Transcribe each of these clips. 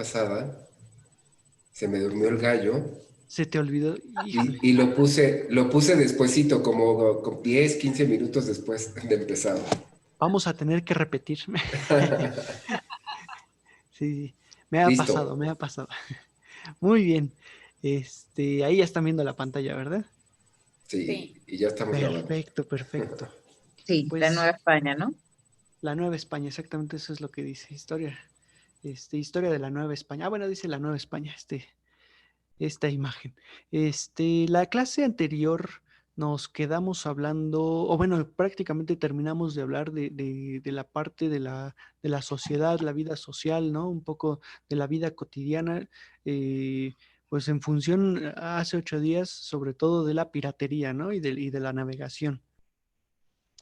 pasada, se me durmió el gallo Se te olvidó, y híjole. lo puse despuesito, como 10, 15 minutos después de empezado. Vamos a tener que repetir. Sí, me ha pasado, Listo. me ha pasado. Muy bien. Ahí ya están viendo la pantalla, ¿verdad? Sí, Sí, y ya estamos grabando. Perfecto, perfecto. sí, la Nueva Pues España, ¿no? la Nueva España, exactamente eso es lo que dice. Historia de la Nueva España. Ah, bueno, dice la Nueva España, esta imagen. La clase anterior nos quedamos hablando, o bueno, prácticamente terminamos de hablar de la parte de la sociedad, la vida social, ¿no? Un poco de la vida cotidiana, pues en función hace 8 días, sobre todo de la piratería, ¿no? Y de la navegación.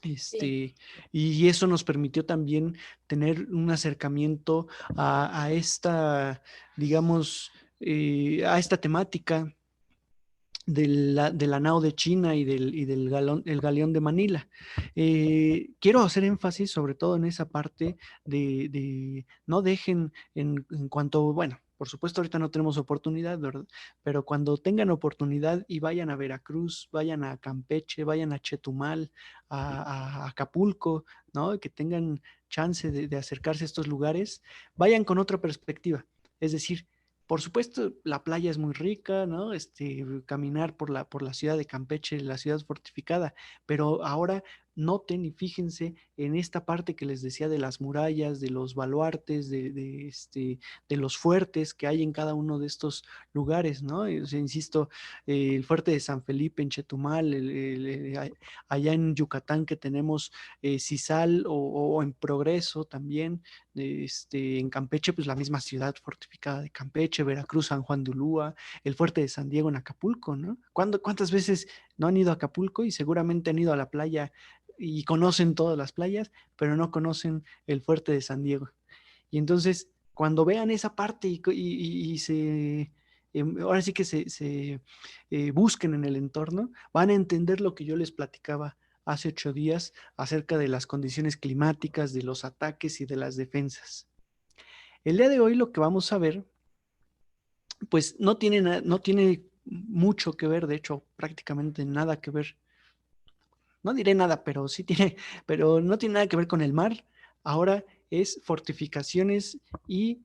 Sí. Este, y eso nos permitió también tener un acercamiento a esta, digamos, a esta temática de la nao de China y el galeón de Manila. Quiero hacer énfasis sobre todo en esa parte de no dejen en cuanto, bueno, por supuesto ahorita no tenemos oportunidad, ¿verdad? Pero cuando tengan oportunidad y vayan a Veracruz, vayan a Campeche, vayan a Chetumal, a Acapulco, ¿no? Que tengan chance de acercarse a estos lugares, vayan con otra perspectiva. Es decir, por supuesto, la playa es muy rica, ¿no? Caminar por la ciudad de Campeche, la ciudad fortificada, pero ahora noten y fíjense en esta parte que les decía de las murallas, de los baluartes, de los fuertes que hay en cada uno de estos lugares, ¿no? O sea, insisto, el fuerte de San Felipe en Chetumal, allá en Yucatán que tenemos Sisal o en Progreso también, en Campeche, pues la misma ciudad fortificada de Campeche, Veracruz, San Juan de Ulúa, el fuerte de San Diego en Acapulco, ¿no? ¿Cuántas veces no han ido a Acapulco y seguramente han ido a la playa y conocen todas las playas, pero no conocen el fuerte de San Diego? Y entonces, cuando vean esa parte y ahora sí que se busquen en el entorno, van a entender lo que yo les platicaba hace 8 días acerca de las condiciones climáticas, de los ataques y de las defensas. El día de hoy lo que vamos a ver, pues no tiene mucho que ver, de hecho, prácticamente nada que ver. No diré nada, pero sí tiene, pero no tiene nada que ver con el mar. Ahora es fortificaciones y,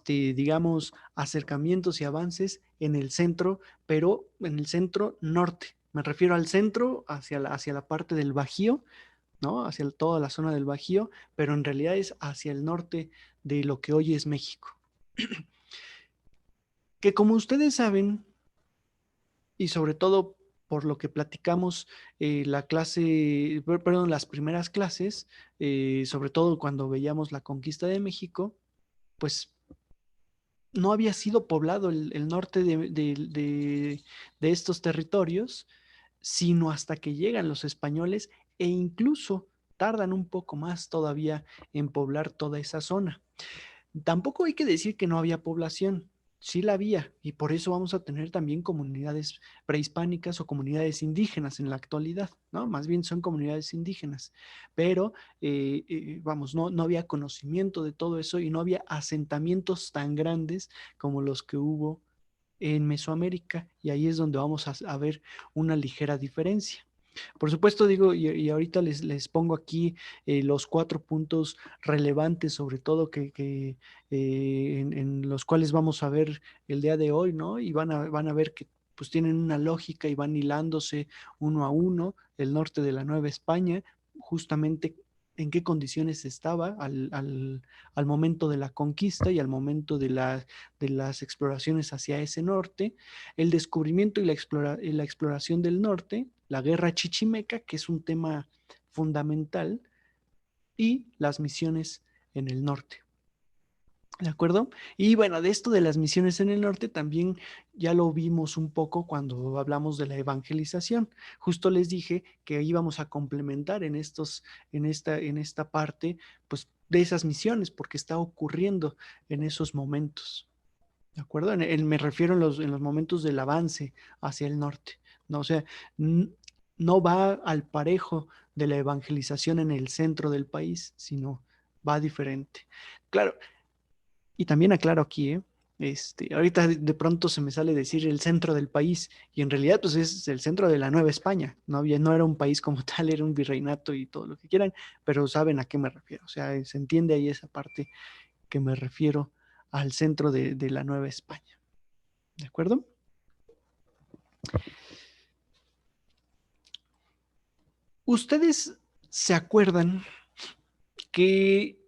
digamos, acercamientos y avances en el centro, pero en el centro norte. Me refiero al centro, hacia la parte del Bajío, ¿no? Hacia toda la zona del Bajío, pero en realidad es hacia el norte de lo que hoy es México. Que como ustedes saben, y sobre todo por lo que platicamos perdón, las primeras clases, sobre todo cuando veíamos la conquista de México, pues no había sido poblado el norte de estos territorios, sino hasta que llegan los españoles e incluso tardan un poco más todavía en poblar toda esa zona. Tampoco hay que decir que no había población, sí la había, y por eso vamos a tener también comunidades prehispánicas o comunidades indígenas en la actualidad, ¿no? Más bien son comunidades indígenas, pero vamos, no había conocimiento de todo eso y no había asentamientos tan grandes como los que hubo en Mesoamérica, y ahí es donde vamos a ver una ligera diferencia. Por supuesto, digo, y ahorita les pongo aquí los 4 puntos relevantes, sobre todo en los cuales vamos a ver el día de hoy, ¿no? Y van a ver que pues tienen una lógica y van hilándose uno a uno, el norte de la Nueva España, justamente en qué condiciones estaba al momento de la conquista y al momento de las exploraciones hacia ese norte, el descubrimiento y la exploración del norte, la guerra chichimeca, que es un tema fundamental, y las misiones en el norte. ¿De acuerdo? Y bueno, de esto de las misiones en el norte también ya lo vimos un poco cuando hablamos de la evangelización. Justo les dije que íbamos a complementar en esta parte, pues, de esas misiones, porque está ocurriendo en esos momentos. ¿De acuerdo? Me refiero en los momentos del avance hacia el norte, ¿no? O sea, no va al parejo de la evangelización en el centro del país, sino va diferente. Claro, Y también aclaro aquí, ahorita de pronto se me sale decir el centro del país, y en realidad pues es el centro de la Nueva España, no era un país como tal, era un virreinato y todo lo que quieran, pero saben a qué me refiero, o sea, se entiende ahí esa parte que me refiero al centro de la Nueva España, ¿de acuerdo? ¿Ustedes se acuerdan que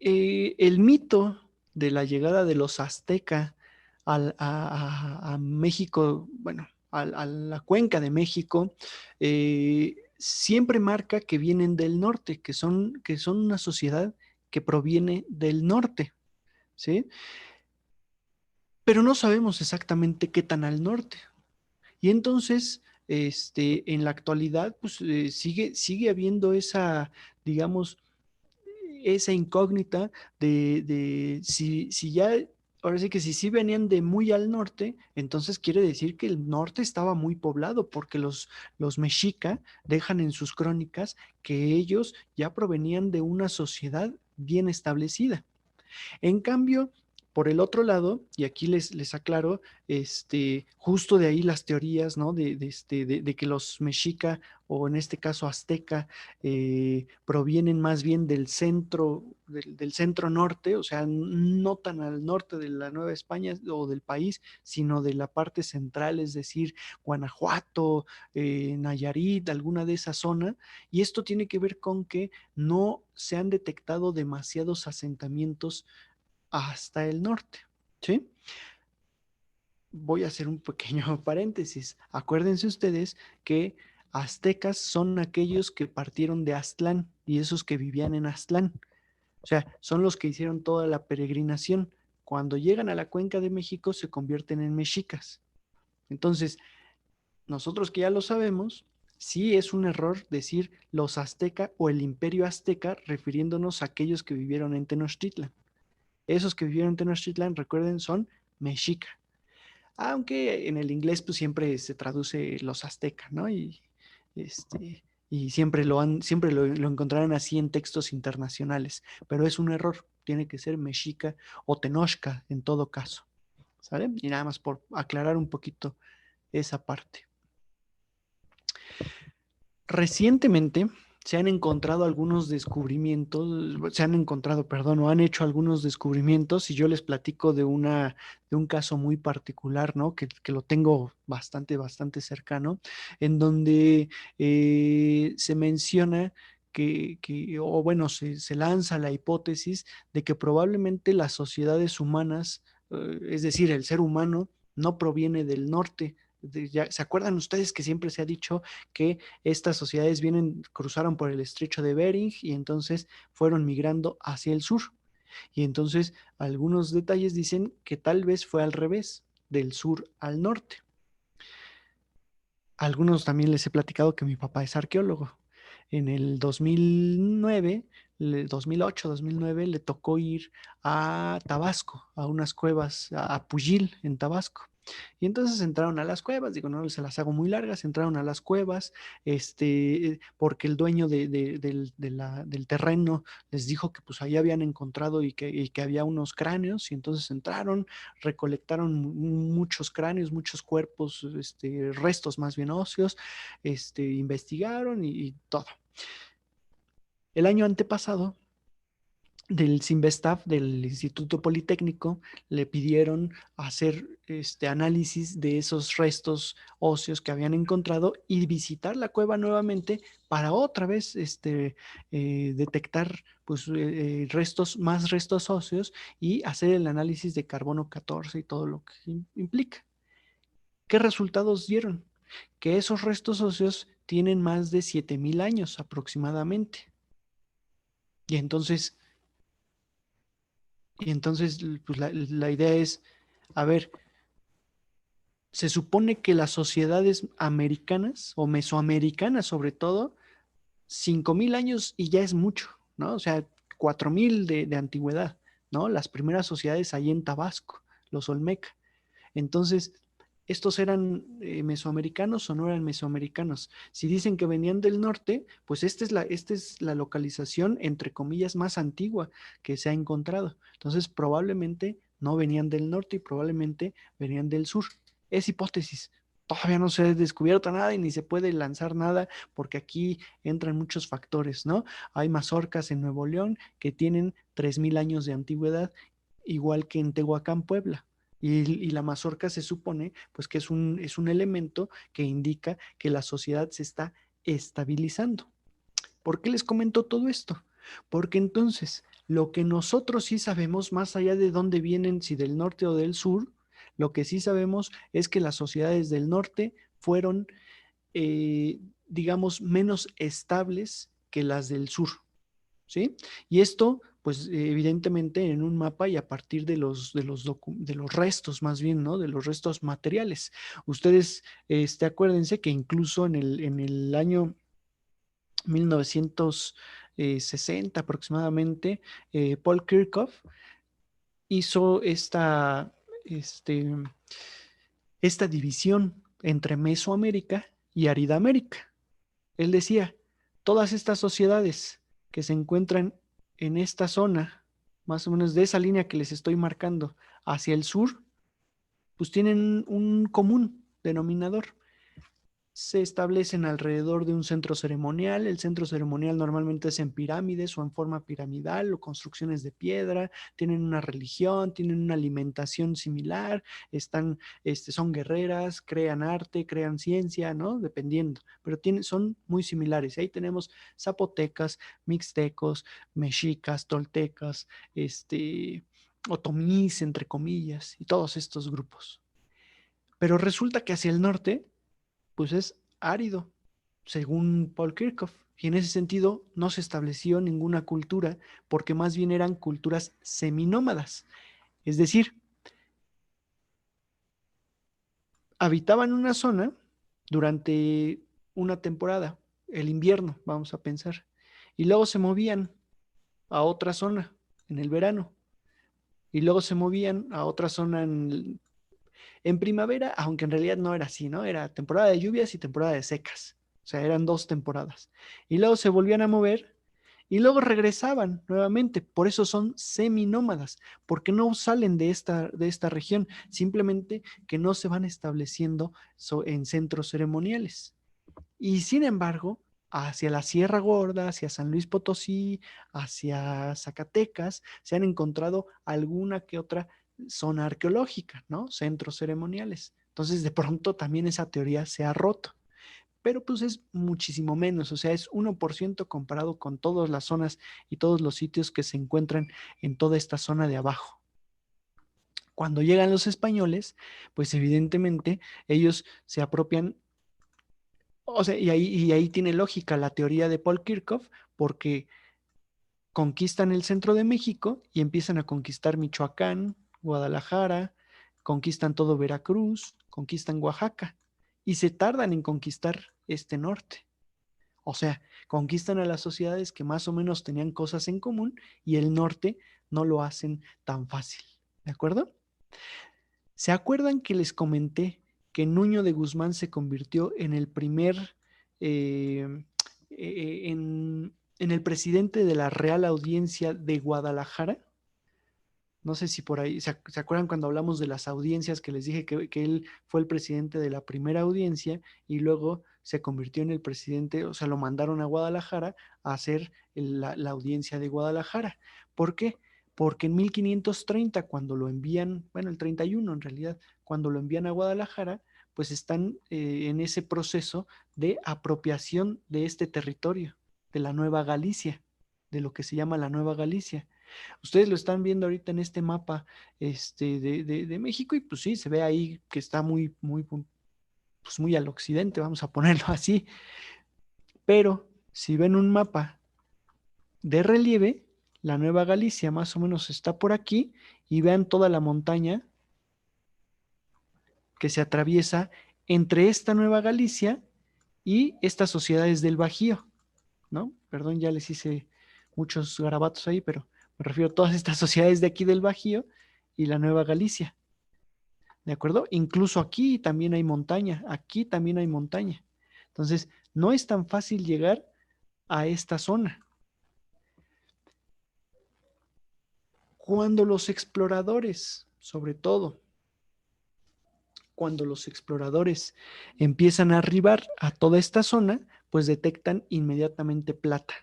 el mito de la llegada de los aztecas a México, bueno, a la cuenca de México, siempre marca que vienen del norte, que son una sociedad que proviene del norte, ¿sí? Pero no sabemos exactamente qué tan al norte. Y entonces, en la actualidad, pues sigue habiendo esa, digamos, esa incógnita de si ya, ahora sí que si sí venían de muy al norte, entonces quiere decir que el norte estaba muy poblado, porque los mexica dejan en sus crónicas que ellos ya provenían de una sociedad bien establecida. En cambio, por el otro lado, y aquí les aclaro, justo de ahí las teorías, ¿no? De que los mexica, o en este caso azteca, provienen más bien del centro norte, o sea, no tan al norte de la Nueva España o del país, sino de la parte central, es decir, Guanajuato, Nayarit, alguna de esa zona, y esto tiene que ver con que no se han detectado demasiados asentamientos hasta el norte, ¿sí? Voy a hacer un pequeño paréntesis. Acuérdense ustedes que aztecas son aquellos que partieron de Aztlán y esos que vivían en Aztlán. O sea, son los que hicieron toda la peregrinación. Cuando llegan a la cuenca de México se convierten en mexicas. Entonces, nosotros que ya lo sabemos, sí es un error decir los azteca o el imperio azteca refiriéndonos a aquellos que vivieron en Tenochtitlan. Esos que vivieron en Tenochtitlan, recuerden, son mexica. Aunque en el inglés pues siempre se traduce los aztecas, ¿no? Y siempre lo encontrarán así en textos internacionales, pero es un error, tiene que ser mexica o tenochca en todo caso, ¿sale? Y nada más por aclarar un poquito esa parte. Recientemente se han encontrado algunos descubrimientos, perdón, o han hecho algunos descubrimientos, y yo les platico de un caso muy particular, ¿no? Que lo tengo bastante cercano, en donde se menciona o bueno, se lanza la hipótesis de que probablemente las sociedades humanas, es decir, el ser humano, no proviene del norte. ¿Se acuerdan ustedes que siempre se ha dicho que estas sociedades cruzaron por el estrecho de Bering y entonces fueron migrando hacia el sur? Y entonces algunos detalles dicen que tal vez fue al revés, del sur al norte. Algunos también les he platicado que mi papá es arqueólogo. En el 2009, 2008, 2009, le tocó ir a Tabasco, a unas cuevas, a Pujil, en Tabasco. Y entonces entraron a las cuevas, digo, no se las hago muy largas, entraron a las cuevas, porque el dueño del terreno les dijo que pues ahí habían encontrado y que había unos cráneos, y entonces entraron, recolectaron muchos cráneos, muchos cuerpos, restos más bien óseos, investigaron y todo. El año antepasado, del CIMBESTAF, del Instituto Politécnico, le pidieron hacer análisis de esos restos óseos que habían encontrado y visitar la cueva nuevamente para otra vez detectar pues, más restos óseos y hacer el análisis de carbono 14 y todo lo que implica. ¿Qué resultados dieron? Que esos restos óseos tienen más de 7,000 años aproximadamente. Y entonces pues la idea es, a ver, se supone que las sociedades americanas o mesoamericanas sobre todo, 5,000 años y ya es mucho, ¿no? O sea, 4,000 de antigüedad, ¿no? Las primeras sociedades ahí en Tabasco, los Olmeca. Entonces, ¿estos eran mesoamericanos o no eran mesoamericanos? Si dicen que venían del norte, pues esta es la localización, entre comillas, más antigua que se ha encontrado. Entonces, probablemente no venían del norte y probablemente venían del sur. Es hipótesis. Todavía no se ha descubierto nada y ni se puede lanzar nada porque aquí entran muchos factores, ¿no? Hay mazorcas en Nuevo León que tienen 3000 años de antigüedad, igual que en Tehuacán, Puebla. Y la mazorca se supone pues que es un elemento que indica que la sociedad se está estabilizando. ¿Por qué les comento todo esto? Porque entonces lo que nosotros sí sabemos, más allá de dónde vienen, si del norte o del sur, lo que sí sabemos es que las sociedades del norte fueron, digamos, menos estables que las del sur, ¿sí? Y esto, pues evidentemente en un mapa y a partir de los restos más bien, ¿no? De los restos materiales. Ustedes, acuérdense que incluso en el año 1960 aproximadamente, Paul Kirchhoff hizo este, esta división entre Mesoamérica y Aridamérica. Él decía, todas estas sociedades que se encuentran en esta zona, más o menos de esa línea que les estoy marcando, hacia el sur, pues tienen un común denominador. Se establecen alrededor de un centro ceremonial. El centro ceremonial normalmente es en pirámides o en forma piramidal o construcciones de piedra. Tienen una religión, tienen una alimentación similar, son guerreras, crean arte, crean ciencia, ¿no? Dependiendo, pero son muy similares. Ahí tenemos zapotecas, mixtecos, mexicas, toltecas, otomís, entre comillas, y todos estos grupos. Pero resulta que hacia el norte pues es árido, según Paul Kirchhoff. Y en ese sentido no se estableció ninguna cultura, porque más bien eran culturas seminómadas. Es decir, habitaban una zona durante una temporada, el invierno, vamos a pensar, y luego se movían a otra zona en el verano, y luego se movían a otra zona en primavera, aunque en realidad no era así, ¿no? Era temporada de lluvias y temporada de secas. O sea, eran 2 temporadas. Y luego se volvían a mover y luego regresaban nuevamente. Por eso son seminómadas, porque no salen de esta región, simplemente que no se van estableciendo en centros ceremoniales. Y sin embargo, hacia la Sierra Gorda, hacia San Luis Potosí, hacia Zacatecas, se han encontrado alguna que otra zona arqueológica, ¿no? Centros ceremoniales. Entonces, de pronto también esa teoría se ha roto. Pero pues es muchísimo menos, o sea, es 1% comparado con todas las zonas y todos los sitios que se encuentran en toda esta zona de abajo. Cuando llegan los españoles, pues evidentemente ellos se apropian. O sea, y ahí tiene lógica la teoría de Paul Kirchhoff, porque conquistan el centro de México y empiezan a conquistar Michoacán, Guadalajara, conquistan todo Veracruz, conquistan Oaxaca y se tardan en conquistar este norte. O sea, conquistan a las sociedades que más o menos tenían cosas en común y el norte no lo hacen tan fácil. ¿De acuerdo? ¿Se acuerdan que les comenté que Nuño de Guzmán se convirtió en el primer, en el presidente de la Real Audiencia de Guadalajara? No sé si por ahí, ¿se acuerdan cuando hablamos de las audiencias que les dije que él fue el presidente de la primera audiencia y luego se convirtió en el presidente, o sea, lo mandaron a Guadalajara a hacer la audiencia de Guadalajara? ¿Por qué? Porque en 1530, cuando lo envían, bueno, el 31 en realidad, cuando lo envían a Guadalajara, pues están en ese proceso de apropiación de este territorio, de la Nueva Galicia, de lo que se llama la Nueva Galicia. Ustedes lo están viendo ahorita en este mapa de México y pues sí, se ve ahí que está pues muy al occidente, vamos a ponerlo así. Pero si ven un mapa de relieve, la Nueva Galicia más o menos está por aquí y vean toda la montaña que se atraviesa entre esta Nueva Galicia y estas sociedades del Bajío, ¿no? Perdón, ya les hice muchos garabatos ahí, pero me refiero a todas estas sociedades de aquí del Bajío y la Nueva Galicia, ¿de acuerdo? Incluso aquí también hay montaña, aquí también hay montaña. Entonces, no es tan fácil llegar a esta zona. Cuando los exploradores sobre todo cuando los exploradores empiezan a arribar a toda esta zona, pues detectan inmediatamente plata.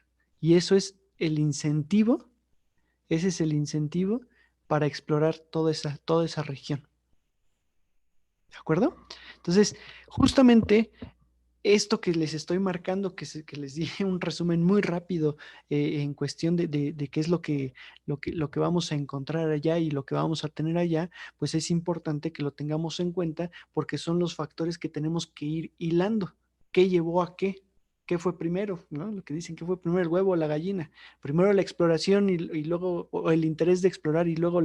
Y eso es el incentivo, ese es el incentivo para explorar toda esa región. ¿De acuerdo? Entonces, justamente esto que les estoy marcando, que les dije un resumen muy rápido en cuestión de qué es lo que vamos a encontrar allá y lo que vamos a tener allá, pues es importante que lo tengamos en cuenta porque son los factores que tenemos que ir hilando. ¿Qué llevó a qué? ¿Qué fue primero? ¿No? Lo que dicen, ¿qué fue primero, el huevo o la gallina? Primero la exploración y luego o el interés de explorar y luego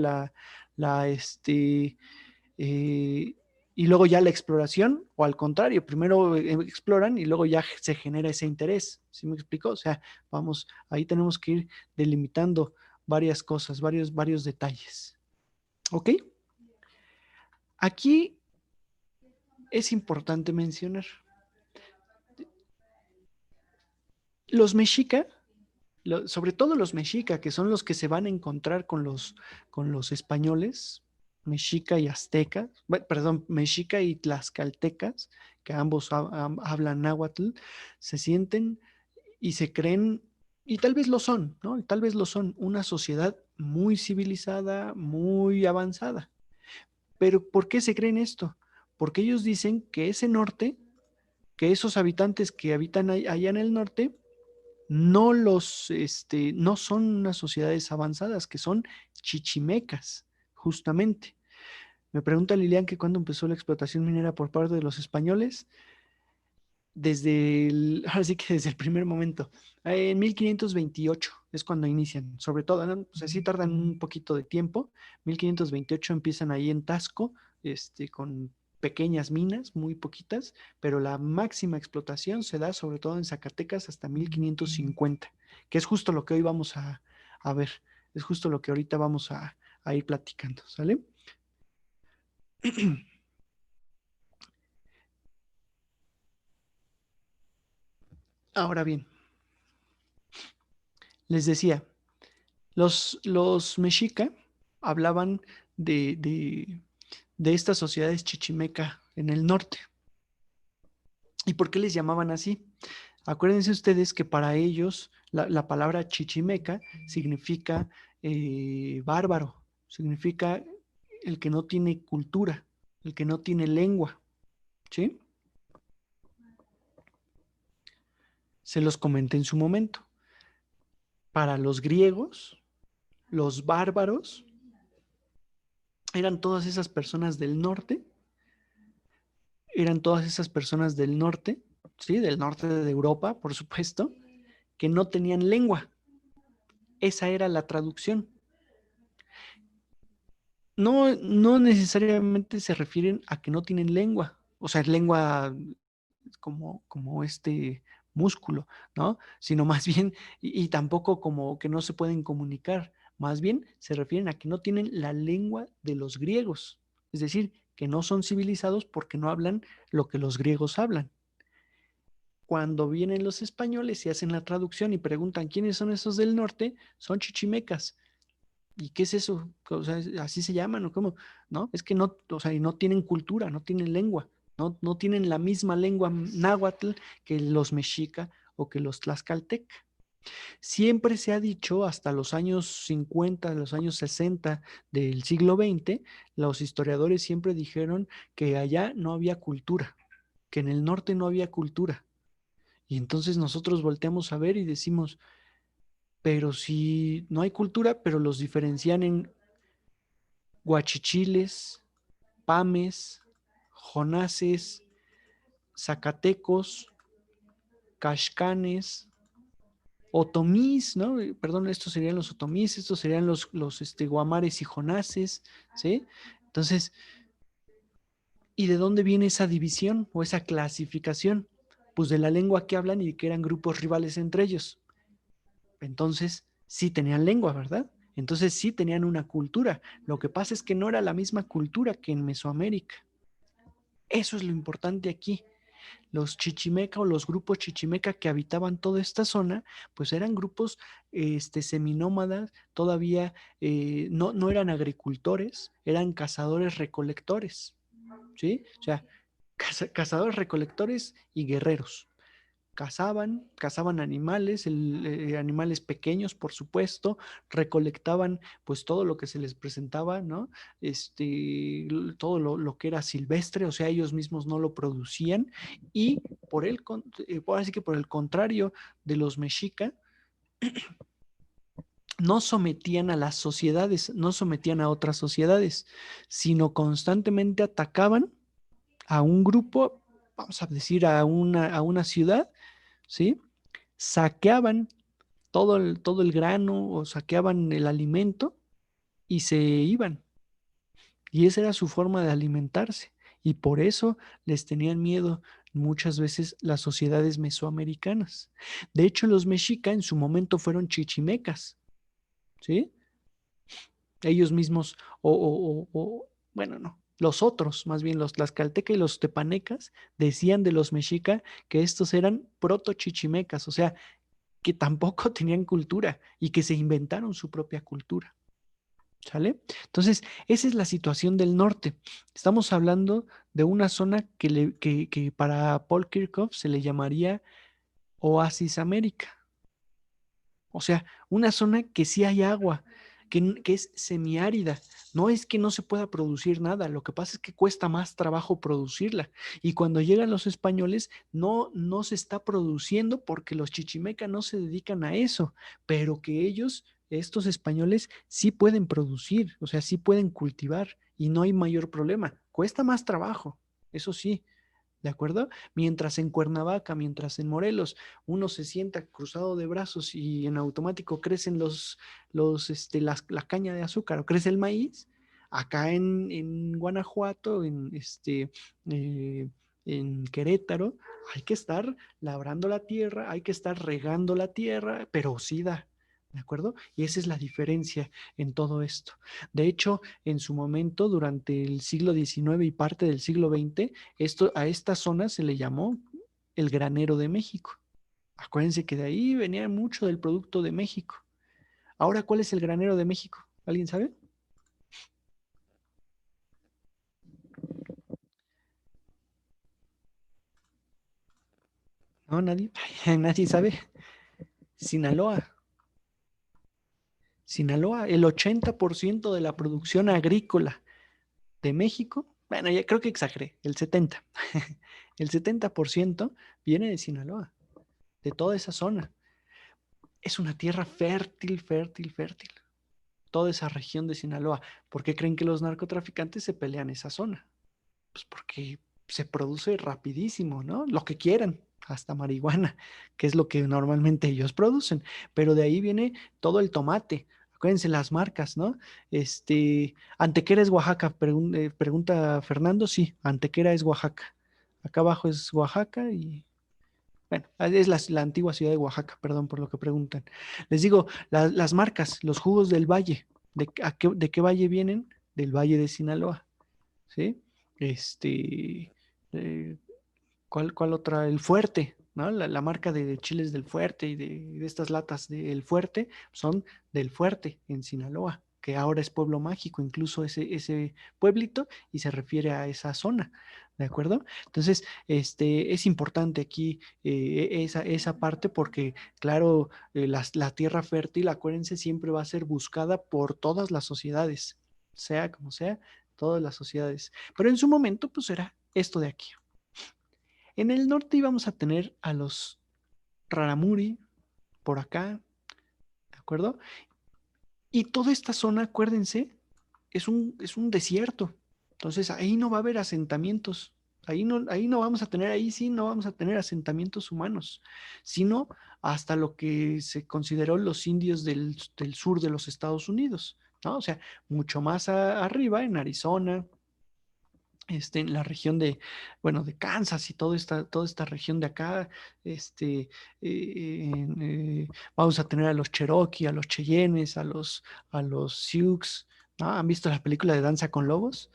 eh, y luego ya la exploración, o al contrario, primero exploran y luego ya se genera ese interés. ¿Sí me explico? O sea, vamos, ahí tenemos que ir delimitando varias cosas, varios detalles. ¿Ok? Aquí es importante mencionar, los mexica, sobre todo los mexica, que son los que se van a encontrar con los españoles, mexica y aztecas, perdón, mexica y tlaxcaltecas, que ambos hablan náhuatl, se sienten y se creen, y tal vez lo son, ¿no? Tal vez lo son, una sociedad muy civilizada, muy avanzada. Pero ¿por qué se creen esto? Porque ellos dicen que ese norte, que esos habitantes que habitan allá en el norte, no son unas sociedades avanzadas, que son chichimecas, justamente. Me pregunta Lilian que cuándo empezó la explotación minera por parte de los españoles, ahora sí que desde el primer momento. En 1528 es cuando inician, sobre todo, ¿no? O sea, sí tardan un poquito de tiempo. 1528 empiezan ahí en Tasco, con pequeñas minas, muy poquitas, pero la máxima explotación se da sobre todo en Zacatecas hasta 1550, que es justo lo que hoy vamos a ver, es justo lo que ahorita vamos a ir platicando, ¿sale? Ahora bien, les decía, los mexica hablaban de, de, de estas sociedades chichimeca en el norte. ¿Y por qué les llamaban así? Acuérdense ustedes que para ellos la palabra chichimeca significa bárbaro, significa el que no tiene cultura, el que no tiene lengua, ¿sí? Se los comenté en su momento. Para los griegos, los bárbaros eran todas esas personas del norte, ¿sí? Del norte de Europa, por supuesto, que no tenían lengua. Esa era la traducción. No necesariamente se refieren a que no tienen lengua, o sea, lengua como este músculo, ¿no? Sino más bien, y tampoco como que no se pueden comunicar, más bien se refieren a que no tienen la lengua de los griegos, es decir, que no son civilizados porque no hablan lo que los griegos hablan. Cuando vienen los españoles y hacen la traducción y preguntan quiénes son esos del norte, son chichimecas. ¿Y qué es eso? O sea, ¿así se llaman o cómo? ¿No? Es que no, o sea, y no tienen cultura, no tienen lengua, no tienen la misma lengua náhuatl que los mexica o que los tlaxcaltec. Siempre se ha dicho, hasta los años 50, los años 60 del siglo XX, los historiadores siempre dijeron que allá no había cultura, que en el norte no había cultura. Y entonces nosotros volteamos a ver y decimos, pero si no hay cultura, pero los diferencian en guachichiles, pames, jonases, zacatecos, caxcanes, otomís, ¿no? Perdón, estos serían los otomís, estos serían los guamares y jonases, ¿sí? Entonces, ¿y de dónde viene esa división o esa clasificación? Pues de la lengua que hablan y que eran grupos rivales entre ellos. Entonces, sí tenían lengua, ¿verdad? Entonces sí tenían una cultura. Lo que pasa es que no era la misma cultura que en Mesoamérica. Eso es lo importante aquí. Los chichimeca o los grupos chichimeca que habitaban toda esta zona, pues eran grupos seminómadas, todavía no eran agricultores, eran cazadores-recolectores, ¿sí? O sea, cazadores, recolectores y guerreros. Cazaban animales, animales pequeños, por supuesto, recolectaban pues todo lo que se les presentaba, ¿no? Todo lo que era silvestre, o sea, ellos mismos no lo producían y así que por el contrario de los mexica, no sometían a las sociedades, no sometían a otras sociedades, sino constantemente atacaban a un grupo, vamos a decir, a una ciudad, ¿sí? Saqueaban todo el grano o saqueaban el alimento y se iban. Y esa era su forma de alimentarse. Y por eso les tenían miedo muchas veces las sociedades mesoamericanas. De hecho, los mexica en su momento fueron chichimecas, ¿sí? Ellos mismos, bueno, no, los otros, más bien los tlaxcalteca y los tepanecas, decían de los mexica que estos eran proto-chichimecas, o sea, que tampoco tenían cultura y que se inventaron su propia cultura. ¿Sale? Entonces, esa es la situación del norte. Estamos hablando de una zona que para Paul Kirchhoff se le llamaría Oasis América. O sea, una zona que sí hay agua, que es semiárida. No es que no se pueda producir nada, lo que pasa es que cuesta más trabajo producirla. Y cuando llegan los españoles, no se está produciendo porque los chichimeca no se dedican a eso, pero que ellos, estos españoles, sí pueden producir, o sea, sí pueden cultivar y no hay mayor problema. Cuesta más trabajo, eso sí. ¿De acuerdo? Mientras en Cuernavaca, mientras en Morelos, uno se sienta cruzado de brazos y en automático crecen la caña de azúcar o crece el maíz, acá en Guanajuato, eh, en Querétaro, hay que estar labrando la tierra, hay que estar regando la tierra, pero sí da. ¿De acuerdo? Y esa es la diferencia en todo esto. De hecho, en su momento, durante el siglo XIX y parte del siglo XX, a esta zona se le llamó el granero de México. Acuérdense que de ahí venía mucho del producto de México. Ahora, ¿cuál es el granero de México? ¿Alguien sabe? No, nadie. Nadie sabe. Sinaloa. Sinaloa, el 80% de la producción agrícola de México, bueno, ya creo que exageré, el 70%. El 70% viene de Sinaloa, de toda esa zona. Es una tierra fértil, fértil, fértil. Toda esa región de Sinaloa. ¿Por qué creen que los narcotraficantes se pelean esa zona? Pues porque se produce rapidísimo, ¿no? Lo que quieran, hasta marihuana, que es lo que normalmente ellos producen. Pero de ahí viene todo el tomate. Acuérdense las marcas, ¿no? Antequera es Oaxaca, pregunta Fernando. Sí, Antequera es Oaxaca. Acá abajo es Oaxaca y bueno, es la antigua ciudad de Oaxaca, perdón por lo que preguntan. Les digo, las marcas, los jugos del valle, ¿de qué valle vienen? Del Valle de Sinaloa, ¿sí? Este, eh, ¿cuál otra? El Fuerte, ¿no? La marca de chiles del Fuerte y de estas latas del Fuerte son del Fuerte en Sinaloa, que ahora es pueblo mágico, incluso ese pueblito, y se refiere a esa zona, ¿de acuerdo? Entonces, es importante aquí esa parte porque, claro, la tierra fértil, acuérdense, siempre va a ser buscada por todas las sociedades, sea como sea, todas las sociedades. Pero en su momento, pues era esto de aquí. En el norte íbamos a tener a los Raramuri por acá, ¿de acuerdo? Y toda esta zona, acuérdense, es un desierto. Entonces ahí no va a haber asentamientos. Ahí no vamos a tener, ahí sí no vamos a tener asentamientos humanos, sino hasta lo que se consideró los indios del sur de los Estados Unidos, ¿no? O sea, mucho más arriba, en Arizona, en la región bueno, de Kansas y toda esta región de acá, vamos a tener a los Cherokee, a los Cheyennes, a los Sioux, ¿no? ¿Han visto la película de Danza con Lobos?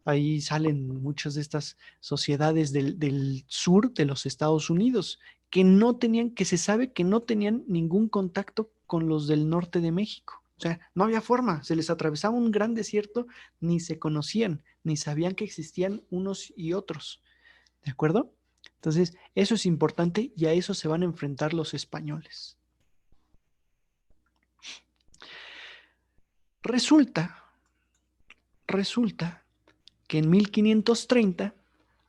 ahí salen muchas de estas sociedades del sur de los Estados Unidos, que no tenían, que se sabe que no tenían ningún contacto con los del norte de México. O sea, no había forma, se les atravesaba un gran desierto, ni se conocían, ni sabían que existían unos y otros. ¿De acuerdo? Entonces, eso es importante y a eso se van a enfrentar los españoles. Resulta que en 1530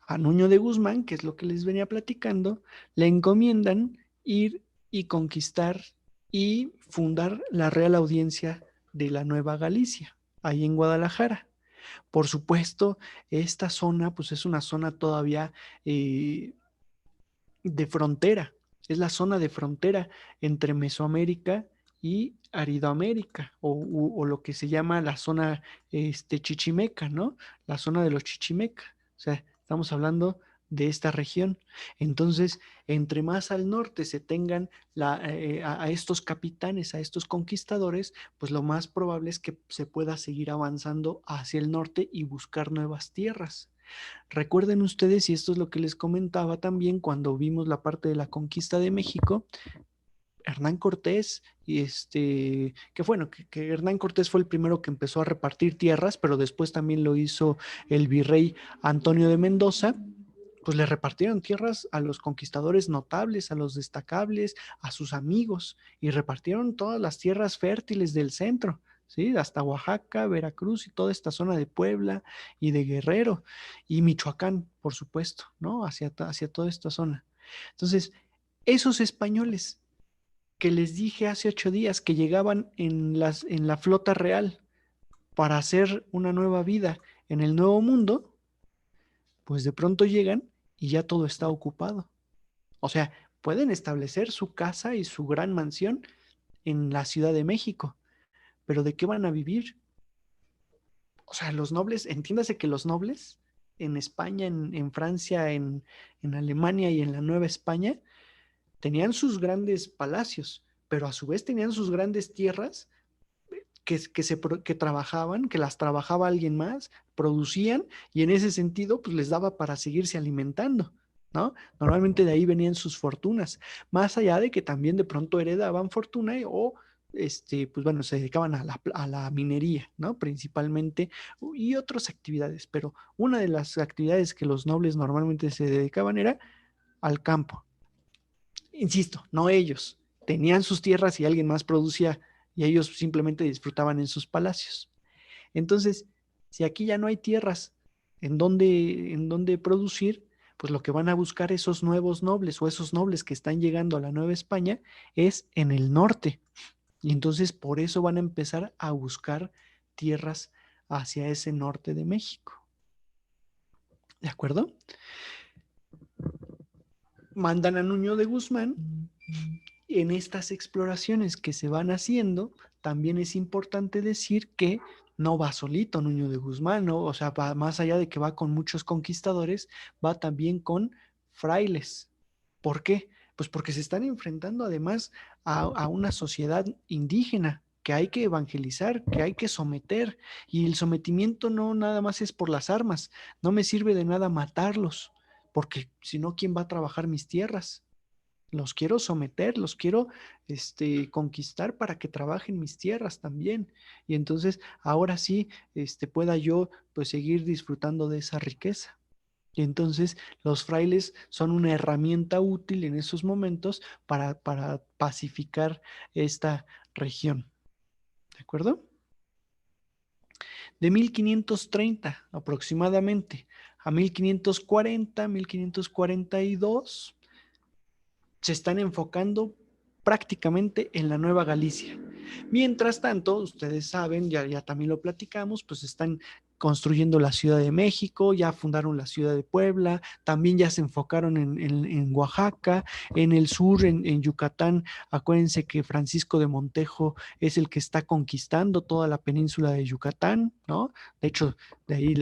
a Nuño de Guzmán, que es lo que les venía platicando, le encomiendan ir y conquistar y fundar la Real Audiencia de la Nueva Galicia, ahí en Guadalajara. Por supuesto, esta zona, pues es una zona todavía de frontera, es la zona de frontera entre Mesoamérica y Aridoamérica, o lo que se llama la zona chichimeca, ¿no? La zona de los chichimeca. O sea, estamos hablando de esta región. Entonces, entre más al norte se tengan a estos capitanes, a estos conquistadores, pues lo más probable es que se pueda seguir avanzando hacia el norte y buscar nuevas tierras. Recuerden ustedes, y esto es lo que les comentaba también cuando vimos la parte de la conquista de México, Hernán Cortés, y que bueno, que Hernán Cortés fue el primero que empezó a repartir tierras, pero después también lo hizo el virrey Antonio de Mendoza. Pues le repartieron tierras a los conquistadores notables, a los destacables, a sus amigos, y repartieron todas las tierras fértiles del centro, ¿sí? Hasta Oaxaca, Veracruz y toda esta zona de Puebla y de Guerrero, y Michoacán, por supuesto, ¿no? Hacia toda esta zona. Entonces, esos españoles que les dije hace 8 días que llegaban en la flota real para hacer una nueva vida en el Nuevo Mundo, pues de pronto llegan y ya todo está ocupado. O sea, pueden establecer su casa y su gran mansión en la Ciudad de México, pero ¿de qué van a vivir? O sea, los nobles, entiéndase que los nobles en España, en Francia, en Alemania y en la Nueva España, tenían sus grandes palacios, pero a su vez tenían sus grandes tierras que trabajaban, que las trabajaba alguien más, producían y en ese sentido pues les daba para seguirse alimentando, ¿no? Normalmente de ahí venían sus fortunas, más allá de que también de pronto heredaban fortuna o pues bueno, se dedicaban a la minería, ¿no? Principalmente y otras actividades, pero una de las actividades que los nobles normalmente se dedicaban era al campo. Insisto, no ellos, tenían sus tierras y alguien más producía y ellos simplemente disfrutaban en sus palacios. Entonces, si aquí ya no hay tierras en donde producir, pues lo que van a buscar esos nuevos nobles o esos nobles que están llegando a la Nueva España es en el norte. Y entonces por eso van a empezar a buscar tierras hacia ese norte de México. ¿De acuerdo? Mandan a Nuño de Guzmán. En estas exploraciones que se van haciendo, también es importante decir que no va solito Nuño de Guzmán, ¿no? O sea, va, más allá de que va con muchos conquistadores, va también con frailes. ¿Por qué? Pues porque se están enfrentando además a una sociedad indígena que hay que evangelizar, que hay que someter, y el sometimiento no nada más es por las armas, no me sirve de nada matarlos, porque si no, ¿quién va a trabajar mis tierras? Los quiero someter, los quiero conquistar para que trabajen mis tierras también. Y entonces ahora sí pueda yo pues seguir disfrutando de esa riqueza. Y entonces los frailes son una herramienta útil en esos momentos para pacificar esta región. ¿De acuerdo? De 1530 aproximadamente a 1540, 1542 se están enfocando prácticamente en la Nueva Galicia. Mientras tanto, ustedes saben, ya también lo platicamos, pues están construyendo la Ciudad de México, ya fundaron la Ciudad de Puebla, también ya se enfocaron en Oaxaca, en el sur, en Yucatán. Acuérdense que Francisco de Montejo es el que está conquistando toda la península de Yucatán, ¿no? De hecho, de ahí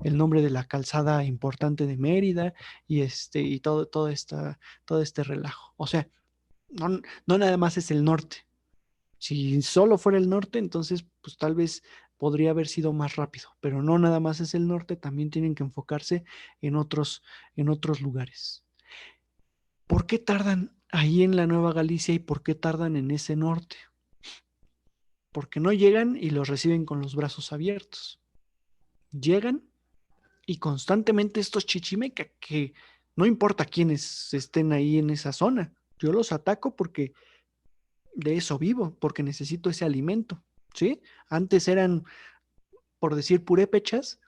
el nombre de la calzada importante de Mérida y todo este relajo. O sea, no nada más es el norte. Si solo fuera el norte, entonces pues tal vez podría haber sido más rápido, pero no nada más es el norte, también tienen que enfocarse en otros lugares. ¿Por qué tardan ahí en la Nueva Galicia y por qué tardan en ese norte? Porque no llegan y los reciben con los brazos abiertos. Llegan y constantemente estos chichimeca, que no importa quiénes estén ahí en esa zona, yo los ataco porque de eso vivo, porque necesito ese alimento, ¿sí? Antes eran, por decir, purépechas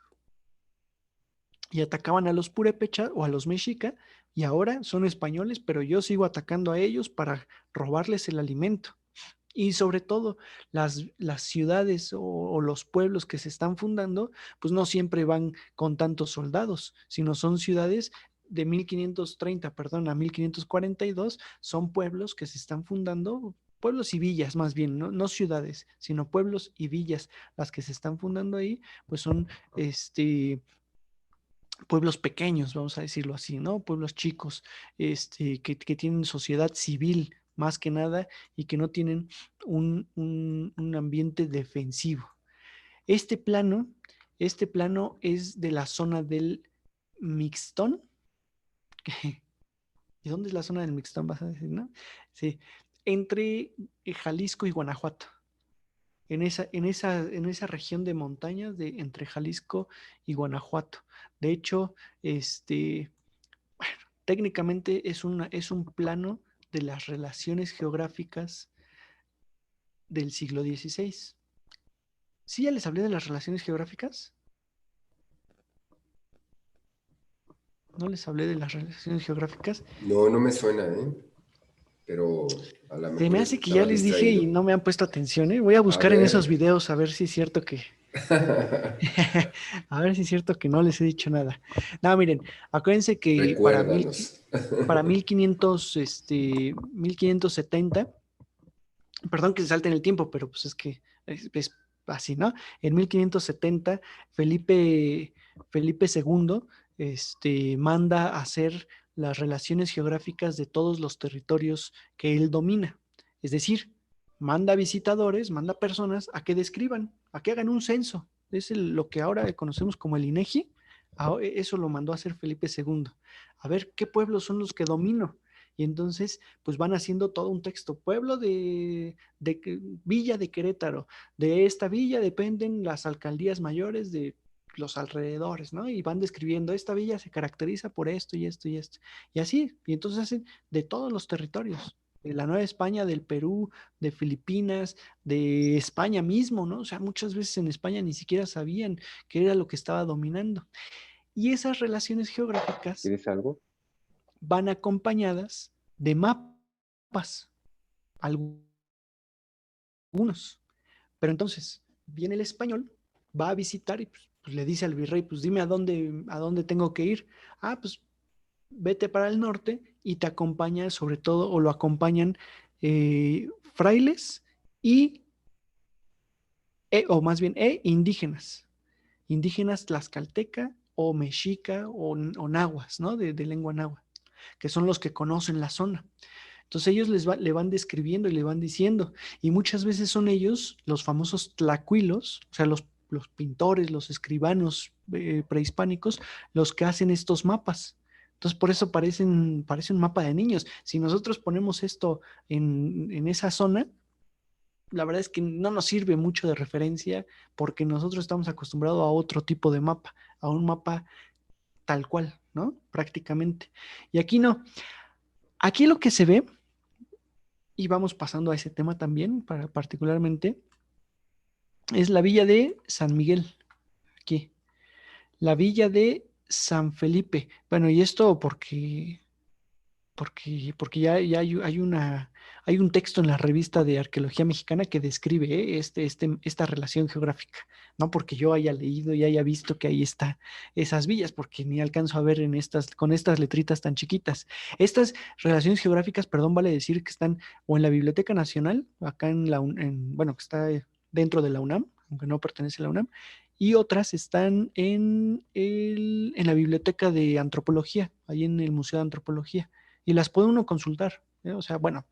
y atacaban a los purépechas o a los mexica y ahora son españoles, pero yo sigo atacando a ellos para robarles el alimento. Y sobre todo, las ciudades o los pueblos que se están fundando, pues no siempre van con tantos soldados, sino son ciudades de 1530, perdón, a 1542, son pueblos que se están fundando, pueblos y villas más bien, no ciudades, sino pueblos y villas, las que se están fundando ahí, pues son pueblos pequeños, vamos a decirlo así, ¿no? Pueblos chicos, que tienen sociedad civil más que nada y que no tienen un ambiente defensivo. Este plano, este plano es de la zona del Mixtón. ¿Y dónde es la zona del Mixtón? Vas a decir, ¿no? Sí, entre Jalisco y Guanajuato. En esa región de montañas entre Jalisco y Guanajuato. De hecho, bueno, técnicamente es un plano de las relaciones geográficas del siglo XVI. ¿Sí ya les hablé de las relaciones geográficas? ¿No les hablé de las relaciones geográficas? No, no me suena, ¿eh? Pero a lo Se me mejor hace que ya estaba les dije y distraído. no me han puesto atención, ¿eh? Voy a A buscar en esos ver. videos a ver si es cierto que... A ver si es cierto que no les he dicho nada. No, miren, acuérdense que Recuérdanos. para 1500, 1570, perdón que se salte en el tiempo, pero pues es que es así, ¿no? En 1570, Felipe II manda a hacer las relaciones geográficas de todos los territorios que él domina. Es decir, manda visitadores, manda personas a que describan, a que hagan un censo. Es lo que ahora conocemos como el INEGI. Eso lo mandó a hacer Felipe II. A ver qué pueblos son los que domino. Y entonces, pues van haciendo todo un texto. Pueblo de Villa de Querétaro. De esta villa dependen las alcaldías mayores de los alrededores, ¿no? Y van describiendo, esta villa se caracteriza por esto y esto y esto. Y así, y entonces hacen de todos los territorios. De la Nueva España, del Perú, de Filipinas, de España mismo, ¿no? O sea, muchas veces en España ni siquiera sabían qué era lo que estaba dominando. Y esas relaciones geográficas ¿Quieres algo? van acompañadas de mapas, algunos. Pero entonces viene el español, va a visitar y pues, le dice al virrey, pues dime a dónde tengo que ir. Ah, pues vete para el norte y te acompaña sobre todo, o lo acompañan frailes y, o más bien, indígenas. Indígenas tlaxcalteca o mexica o nahuas, ¿no? De lengua náhuatl, que son los que conocen la zona. Entonces ellos le van describiendo y le van diciendo, y muchas veces son ellos, los famosos tlacuilos, o sea, los pintores, los escribanos prehispánicos, los que hacen estos mapas. Entonces por eso parece un mapa de niños. Si nosotros ponemos esto en esa zona, la verdad es que no nos sirve mucho de referencia porque nosotros estamos acostumbrados a otro tipo de mapa, a un mapa tal cual, ¿no? Prácticamente. Y aquí no. Aquí lo que se ve, y vamos pasando a ese tema también, particularmente, es la villa de San Miguel, aquí. La villa de San Felipe. Bueno, y esto porque ya hay un texto en la revista de Arqueología Mexicana que describe esta relación geográfica, no porque yo haya leído y haya visto que ahí está esas villas, porque ni alcanzo a ver con estas letritas tan chiquitas. Estas relaciones geográficas, perdón, vale decir que están o en la Biblioteca Nacional, acá bueno, que está dentro de la UNAM, aunque no pertenece a la UNAM, y otras están en la Biblioteca de Antropología, ahí en el Museo de Antropología y las puede uno consultar, ¿eh? O sea, bueno,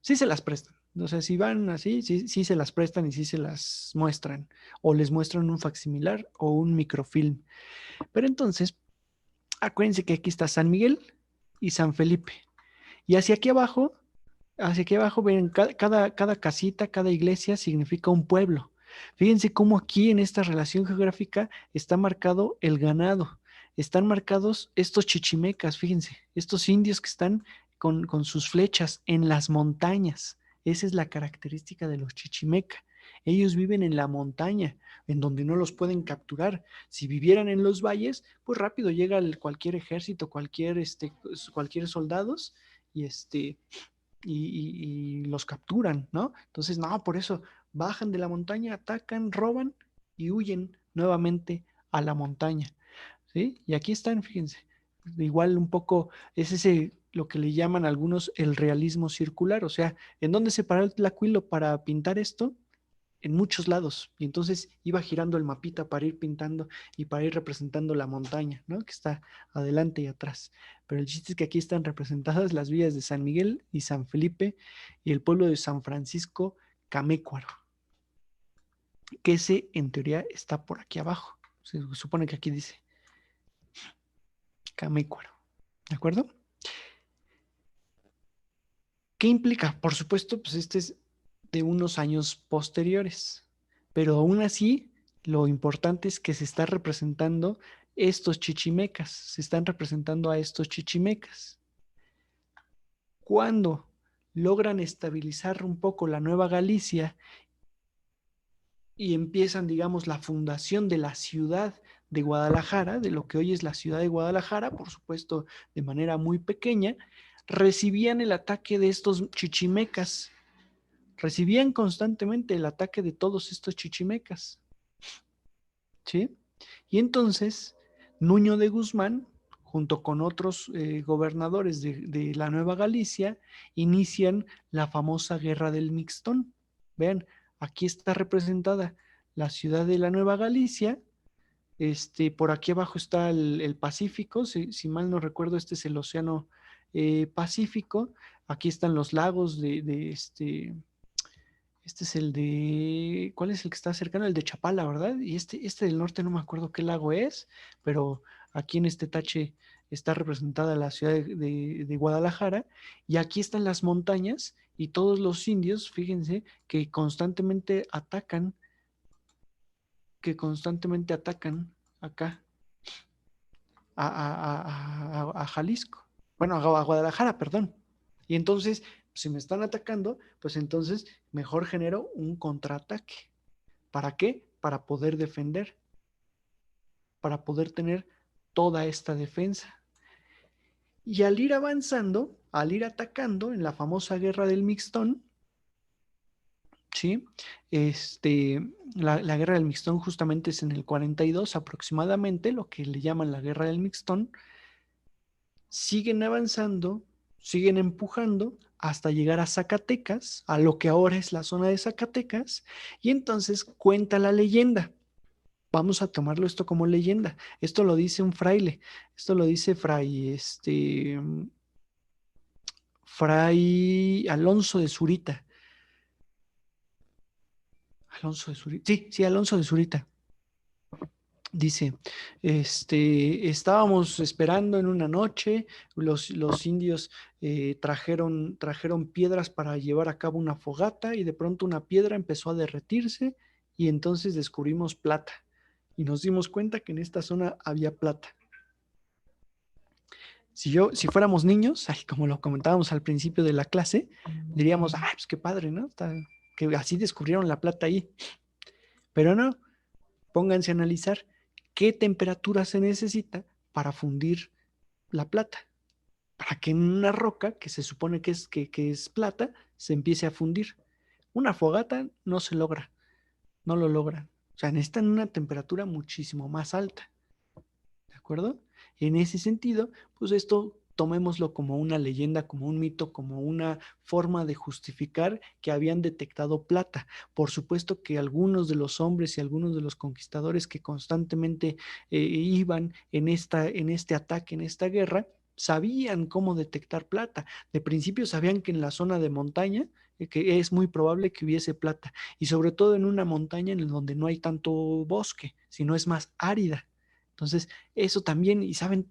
sí se las prestan, O sea, si van así, sí, sí se las prestan y sí se las muestran, o les muestran un facsimilar o un microfilm. Pero entonces, acuérdense que aquí está San Miguel y San Felipe. Y hacia aquí abajo ven cada casita, cada iglesia significa un pueblo. Fíjense cómo aquí en esta relación geográfica está marcado el ganado. Están marcados estos chichimecas, fíjense, estos indios que están con sus flechas en las montañas. Esa es la característica de los chichimeca. Ellos viven en la montaña, en donde no los pueden capturar. Si vivieran en los valles, pues rápido llega cualquier ejército, cualquier soldados y y los capturan, ¿no? Entonces, no, por eso bajan de la montaña, atacan, roban y huyen nuevamente a la montaña, ¿sí? Y aquí están, fíjense, igual un poco es ese lo que le llaman algunos el realismo circular, o sea, ¿en dónde se paró el Tlacuilo para pintar esto? En muchos lados. Y entonces iba girando el mapita para ir pintando y para ir representando la montaña, ¿no? Que está adelante y atrás. Pero el chiste es que aquí están representadas las villas de San Miguel y San Felipe y el pueblo de San Francisco Camécuaro, que ese en teoría está por aquí abajo. Se supone que aquí dice Camécuaro. ¿De acuerdo? ¿Qué implica? Por supuesto, pues este es de unos años posteriores, pero aún así lo importante es que se está representando estos chichimecas, se están representando a estos chichimecas. Cuando logran estabilizar un poco la Nueva Galicia y empiezan, digamos, la fundación de la ciudad de Guadalajara, de lo que hoy es la ciudad de Guadalajara, por supuesto de manera muy pequeña, recibían el ataque de estos chichimecas, recibían constantemente el ataque de todos estos chichimecas, ¿sí? Y entonces, Nuño de Guzmán, junto con otros gobernadores de la Nueva Galicia, inician la famosa Guerra del Mixtón. Vean, aquí está representada la ciudad de la Nueva Galicia, por aquí abajo está el Pacífico, si mal no recuerdo, este es el Océano Pacífico, aquí están los lagos este es el de, ¿cuál es el que está cercano? El de Chapala, ¿verdad? Y este del norte no me acuerdo qué lago es, pero aquí en este tache está representada la ciudad de Guadalajara y aquí están las montañas y todos los indios, fíjense, que constantemente atacan acá a Jalisco, bueno, a Guadalajara, perdón. Y entonces, si me están atacando, pues entonces mejor genero un contraataque. ¿Para qué? Para poder defender, para poder tener toda esta defensa. Y al ir avanzando, al ir atacando en la famosa guerra del Mixtón, ¿sí? La guerra del Mixtón justamente es en el 42 aproximadamente, lo que le llaman la guerra del Mixtón, siguen avanzando, siguen empujando hasta llegar a Zacatecas, a lo que ahora es la zona de Zacatecas, y entonces cuenta la leyenda. Vamos a tomarlo esto como leyenda. Esto lo dice un fraile, esto lo dice Fray Alonso de Zurita. Alonso de Zurita. Sí, sí, Alonso de Zurita. Dice, estábamos esperando en una noche, los indios trajeron piedras para llevar a cabo una fogata y de pronto una piedra empezó a derretirse y entonces descubrimos plata y nos dimos cuenta que en esta zona había plata. Si fuéramos niños, como lo comentábamos al principio de la clase, diríamos, pues qué padre, ¿no? Que así descubrieron la plata ahí. Pero no, pónganse a analizar qué temperatura se necesita para fundir la plata, para que en una roca que se supone que es plata se empiece a fundir. Una fogata no se logra, no lo logran. O sea, necesitan una temperatura muchísimo más alta. ¿De acuerdo? En ese sentido, pues esto tomémoslo como una leyenda, como un mito, como una forma de justificar que habían detectado plata. Por supuesto que algunos de los hombres y algunos de los conquistadores que constantemente iban en este ataque, en esta guerra, sabían cómo detectar plata. De principio sabían que en la zona de montaña, que es muy probable que hubiese plata, y sobre todo en una montaña en donde no hay tanto bosque, sino es más árida. Entonces, eso también, y saben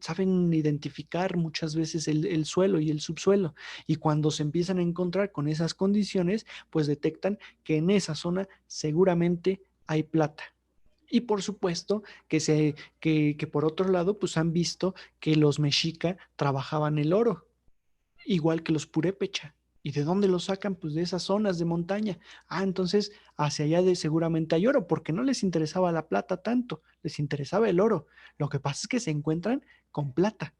identificar muchas veces el suelo y el subsuelo, y cuando se empiezan a encontrar con esas condiciones, pues detectan que en esa zona seguramente hay plata. Y por supuesto que por otro lado, pues han visto que los mexica trabajaban el oro, igual que los purépecha. ¿Y de dónde lo sacan? Pues de esas zonas de montaña. Ah, entonces hacia allá seguramente hay oro, porque no les interesaba la plata tanto, les interesaba el oro. Lo que pasa es que se encuentran con plata.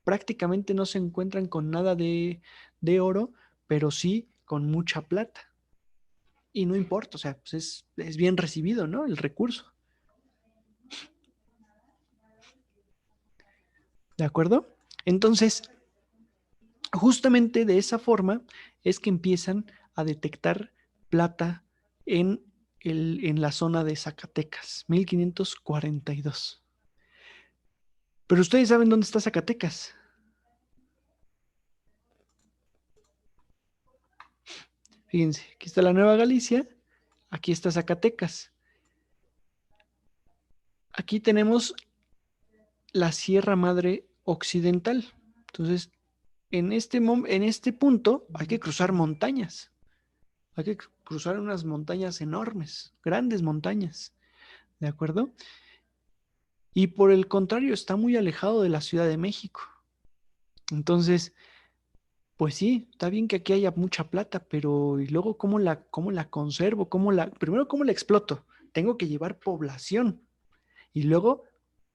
Prácticamente no se encuentran con nada de oro, pero sí con mucha plata. Y no importa, o sea, pues es bien recibido, ¿no? El recurso. ¿De acuerdo? Entonces, justamente de esa forma es que empiezan a detectar plata en, en la zona de Zacatecas, 1542. Pero ustedes saben dónde está Zacatecas. Fíjense, aquí está la Nueva Galicia, aquí está Zacatecas. Aquí tenemos la Sierra Madre Occidental. Entonces, en este punto hay que cruzar montañas. Hay que cruzar unas montañas enormes, grandes montañas. ¿De acuerdo? Y por el contrario, está muy alejado de la Ciudad de México. Entonces, pues sí, está bien que aquí haya mucha plata, pero ¿y luego cómo la conservo? Primero, ¿cómo la exploto? Tengo que llevar población. Y luego,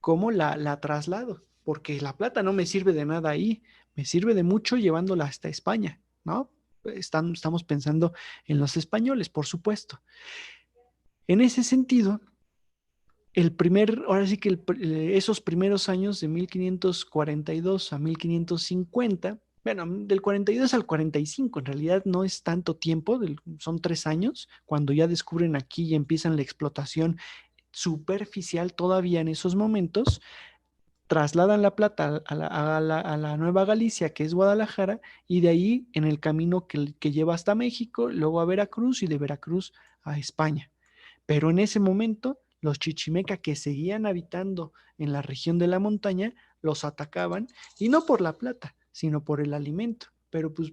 ¿cómo la traslado? Porque la plata no me sirve de nada ahí, me sirve de mucho llevándola hasta España, ¿no? Estamos pensando en los españoles, por supuesto. En ese sentido, ahora sí que esos primeros años de 1542 a 1550, bueno, del 42 al 45, en realidad no es tanto tiempo, son 3 años, cuando ya descubren aquí y empiezan la explotación superficial todavía en esos momentos, trasladan la plata a la Nueva Galicia, que es Guadalajara, y de ahí en el camino que lleva hasta México, luego a Veracruz y de Veracruz a España. Pero en ese momento, los chichimeca que seguían habitando en la región de la montaña, los atacaban, y no por la plata, sino por el alimento. Pero pues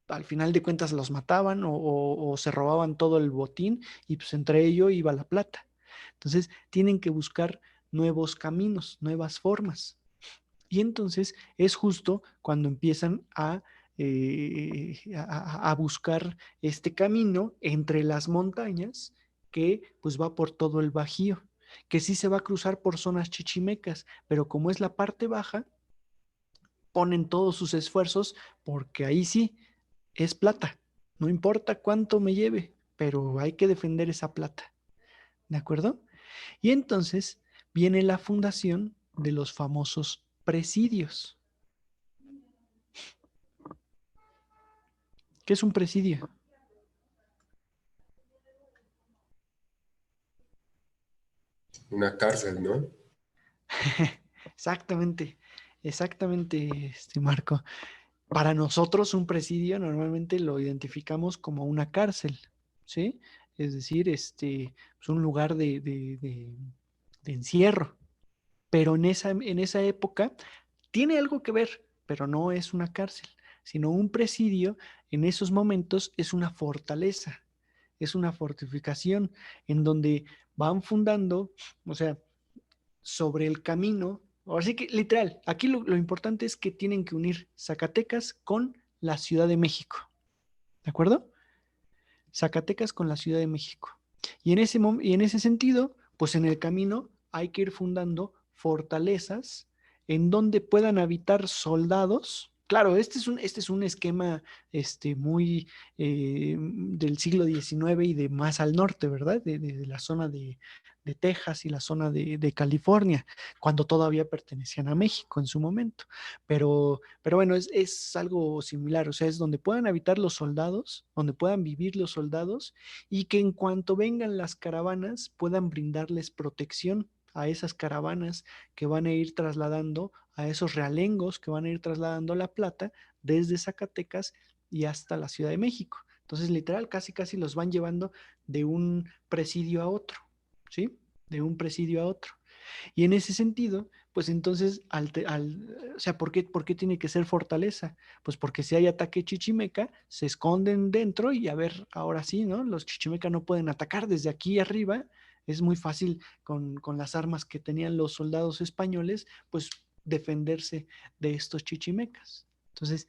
al final de cuentas los mataban o se robaban todo el botín y pues entre ello iba la plata. Entonces tienen que buscar nuevos caminos, nuevas formas. Y entonces es justo cuando empiezan a buscar este camino entre las montañas que pues va por todo el Bajío, que sí se va a cruzar por zonas chichimecas, pero como es la parte baja, ponen todos sus esfuerzos porque ahí sí es plata, no importa cuánto me lleve, pero hay que defender esa plata, ¿de acuerdo? Y entonces viene la fundación de los famosos presidios. ¿Qué es un presidio? Una cárcel, ¿no? Exactamente, exactamente, Marco. Para nosotros un presidio normalmente lo identificamos como una cárcel, ¿sí? Es decir, es un lugar de encierro. Pero en esa época tiene algo que ver, pero no es una cárcel, sino un presidio en esos momentos es una fortaleza, es una fortificación en donde van fundando, o sea, sobre el camino. Así que literal, aquí lo importante es que tienen que unir Zacatecas con la Ciudad de México, ¿de acuerdo? Zacatecas con la Ciudad de México. Y en ese sentido, pues en el camino hay que ir fundando fortalezas en donde puedan habitar soldados. Claro, este es un esquema muy del siglo XIX y de más al norte, ¿verdad? De la zona de Texas y la zona de California, cuando todavía pertenecían a México en su momento. Pero bueno, es algo similar, o sea, es donde puedan habitar los soldados, donde puedan vivir los soldados y que en cuanto vengan las caravanas puedan brindarles protección a esas caravanas que van a ir trasladando, a esos realengos que van a ir trasladando la plata desde Zacatecas y hasta la Ciudad de México. Entonces, literal, casi los van llevando de un presidio a otro, ¿sí? De un presidio a otro. Y en ese sentido, pues entonces, o sea, ¿por qué tiene que ser fortaleza? Pues porque si hay ataque chichimeca, se esconden dentro y a ver, ahora sí, ¿no? Los chichimeca no pueden atacar desde aquí arriba. Es muy fácil con las armas que tenían los soldados españoles, pues defenderse de estos chichimecas. Entonces,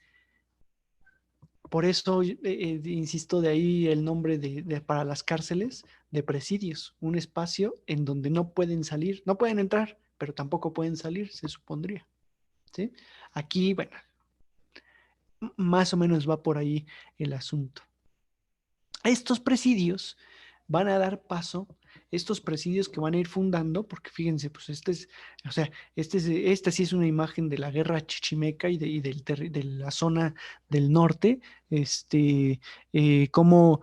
por eso, insisto, de ahí el nombre para las cárceles de presidios, un espacio en donde no pueden salir, no pueden entrar, pero tampoco pueden salir, se supondría, ¿sí? Aquí, bueno, más o menos va por ahí el asunto. Estos presidios van a dar paso, estos presidios que van a ir fundando, porque fíjense, pues o sea, esta sí es una imagen de la guerra chichimeca de la zona del norte, cómo,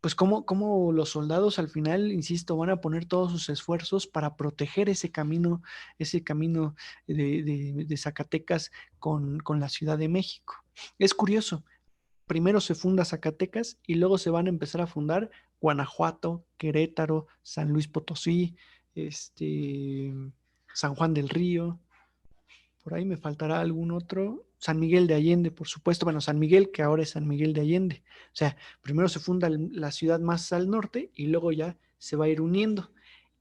pues cómo los soldados al final, insisto, van a poner todos sus esfuerzos para proteger ese camino de Zacatecas con la Ciudad de México. Es curioso. Primero se funda Zacatecas y luego se van a empezar a fundar Guanajuato, Querétaro, San Luis Potosí, San Juan del Río. Por ahí me faltará algún otro. San Miguel de Allende, por supuesto. Bueno, San Miguel, que ahora es San Miguel de Allende. O sea, primero se funda la ciudad más al norte y luego ya se va a ir uniendo.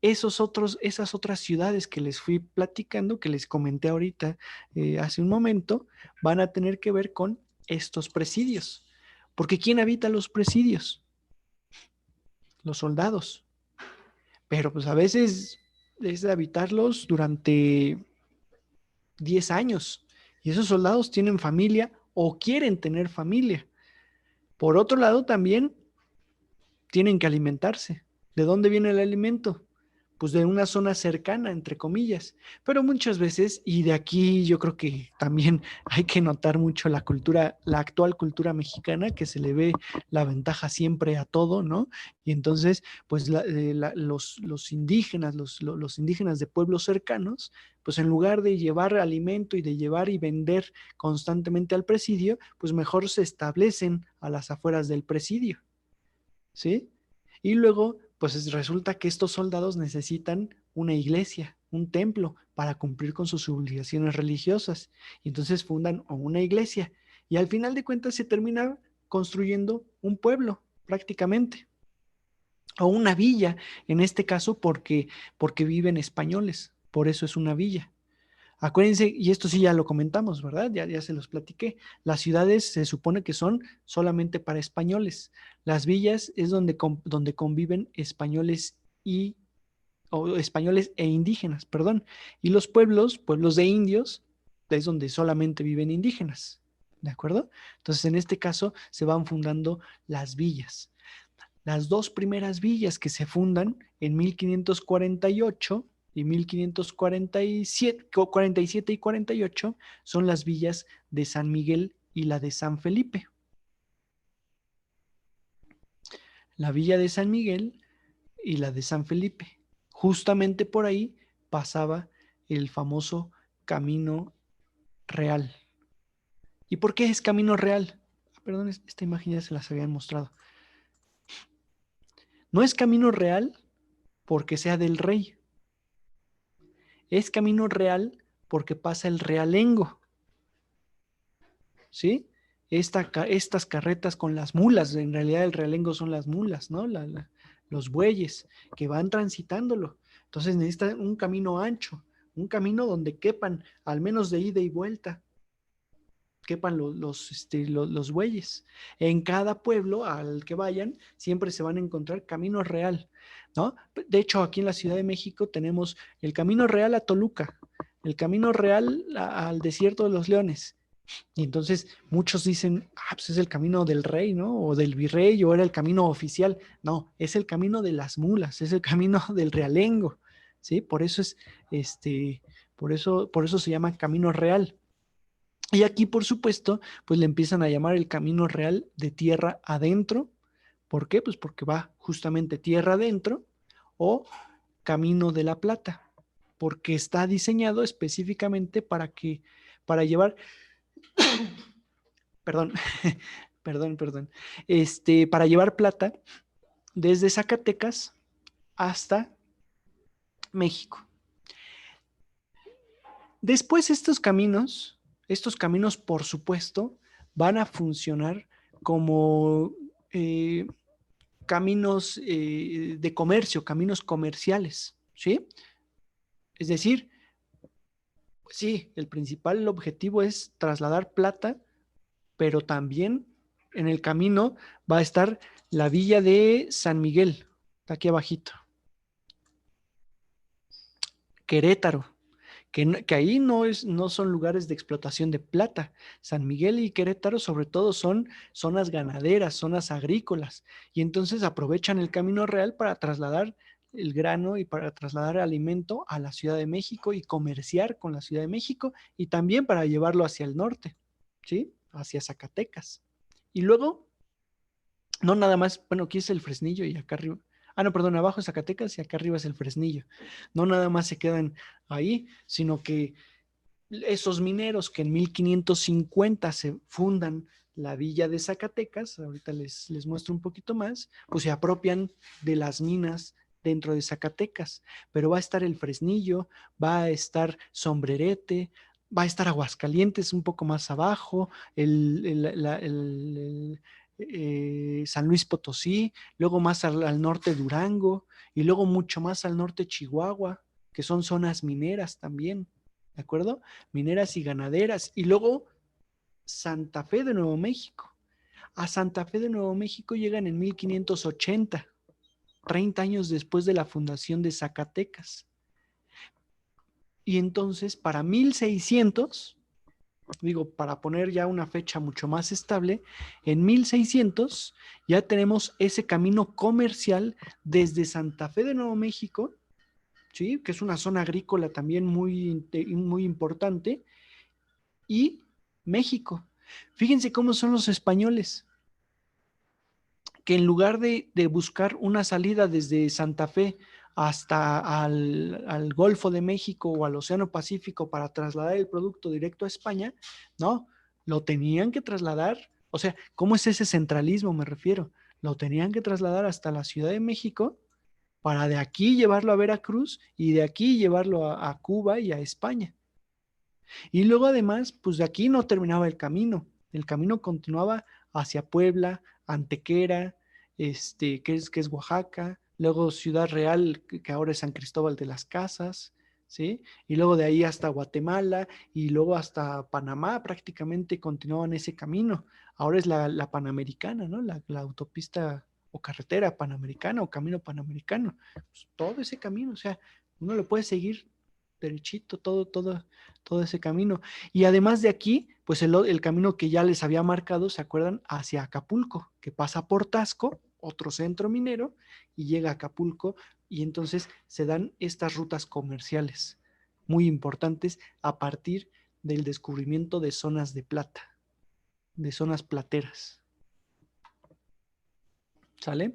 Esas otras ciudades que les fui platicando, que les comenté ahorita hace un momento, van a tener que ver con estos presidios. Porque ¿quién habita los presidios? Los soldados. Pero pues a veces es de habitarlos durante 10 años. Y esos soldados tienen familia o quieren tener familia. Por otro lado, también tienen que alimentarse. ¿De dónde viene el alimento? Pues de una zona cercana, entre comillas. Pero muchas veces, y de aquí yo creo que también hay que notar mucho la actual cultura mexicana, que se le ve la ventaja siempre a todo, ¿no? Y entonces, pues los indígenas, los indígenas de pueblos cercanos, pues en lugar de llevar alimento y de llevar y vender constantemente al presidio, pues mejor se establecen a las afueras del presidio, ¿sí? Y luego, pues resulta que estos soldados necesitan una iglesia, un templo, para cumplir con sus obligaciones religiosas. Y entonces fundan una iglesia. Y al final de cuentas se termina construyendo un pueblo, prácticamente. O una villa, en este caso, porque viven españoles. Por eso es una villa. Acuérdense, y esto sí ya lo comentamos, ¿verdad? Ya se los platiqué. Las ciudades se supone que son solamente para españoles. Las villas es donde conviven españoles o españoles e indígenas, perdón. Y los pueblos de indios, es donde solamente viven indígenas. ¿De acuerdo? Entonces, en este caso, se van fundando las villas. Las dos primeras villas que se fundan en 1548 y 1547 y 48 son las villas de San Miguel y la de San Felipe. La villa de San Miguel y la de San Felipe. Justamente por ahí pasaba el famoso Camino Real. ¿Y por qué es Camino Real? Perdón, esta imagen ya se las habían mostrado. No es Camino Real porque sea del rey. Es Camino Real porque pasa el realengo, ¿sí? Estas carretas con las mulas, en realidad el realengo son las mulas, ¿no? Los bueyes que van transitándolo. Entonces necesita un camino ancho, un camino donde quepan, al menos de ida y vuelta, quepan los bueyes. En cada pueblo al que vayan, siempre se van a encontrar camino real, ¿no? De hecho, aquí en la Ciudad de México tenemos el camino real a Toluca, el camino real al desierto de los Leones. Y entonces muchos dicen, pues es el camino del rey, ¿no? O del virrey, o era el camino oficial. No, es el camino de las mulas, es el camino del realengo, ¿sí? Por eso por eso se llama camino real. Y aquí, por supuesto, pues le empiezan a llamar el camino real de tierra adentro. ¿Por qué? Pues porque va justamente tierra adentro, o Camino de la Plata, porque está diseñado específicamente para llevar, perdón, perdón, para llevar plata desde Zacatecas hasta México. Después estos caminos, por supuesto, van a funcionar como caminos de comercio, caminos comerciales, ¿sí? Es decir, pues sí, el principal objetivo es trasladar plata, pero también en el camino va a estar la villa de San Miguel, está aquí abajito. Querétaro, que ahí no son lugares de explotación de plata. San Miguel y Querétaro sobre todo son zonas ganaderas, zonas agrícolas, y entonces aprovechan el camino real para trasladar el grano y para trasladar alimento a la Ciudad de México y comerciar con la Ciudad de México y también para llevarlo hacia el norte, ¿sí? Hacia Zacatecas. Y luego, no nada más, bueno, aquí es el Fresnillo y acá arriba. No, perdón, abajo es Zacatecas y acá arriba es el Fresnillo. No nada más se quedan ahí, sino que esos mineros que en 1550 se fundan la villa de Zacatecas, ahorita les muestro un poquito más, pues se apropian de las minas dentro de Zacatecas, pero va a estar el Fresnillo, va a estar Sombrerete, va a estar Aguascalientes un poco más abajo, San Luis Potosí, luego más al norte Durango y luego mucho más al norte Chihuahua, que son zonas mineras también, ¿de acuerdo? Mineras y ganaderas. Y luego Santa Fe de Nuevo México. A Santa Fe de Nuevo México llegan en 1580, 30 años después de la fundación de Zacatecas. Y entonces para 1600, digo, para poner ya una fecha mucho más estable, en 1600 ya tenemos ese camino comercial desde Santa Fe de Nuevo México, ¿sí? Que es una zona agrícola también muy importante, y México. Fíjense cómo son los españoles, que en lugar de buscar una salida desde Santa Fe hasta al Golfo de México o al Océano Pacífico para trasladar el producto directo a España, no, lo tenían que trasladar, o sea, ¿cómo es ese centralismo? Me refiero, lo tenían que trasladar hasta la Ciudad de México para de aquí llevarlo a Veracruz y de aquí llevarlo a Cuba y a España. Y luego además, pues de aquí no terminaba el camino continuaba hacia Puebla, Antequera, que es Oaxaca, luego Ciudad Real, que ahora es San Cristóbal de las Casas, ¿sí? Y luego de ahí hasta Guatemala y luego hasta Panamá prácticamente continuaban ese camino. Ahora es la Panamericana, ¿no? La autopista o carretera panamericana o camino panamericano. Pues todo ese camino, o sea, uno lo puede seguir derechito, todo ese camino. Y además de aquí, pues el camino que ya les había marcado, ¿se acuerdan? Hacia Acapulco, que pasa por Tasco, otro centro minero, y llega a Acapulco, y entonces se dan estas rutas comerciales muy importantes a partir del descubrimiento de zonas de plata, de zonas plateras. ¿Sale?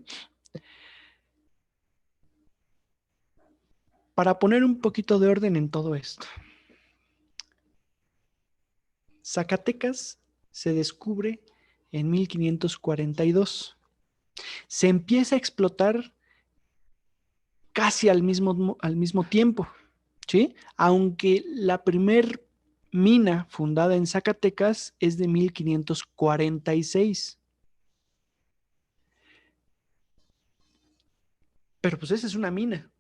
Para poner un poquito de orden en todo esto. Zacatecas se descubre en 1542. Se empieza a explotar casi al mismo tiempo, ¿sí? Aunque la primer mina fundada en Zacatecas es de 1546. Pero pues esa es una mina.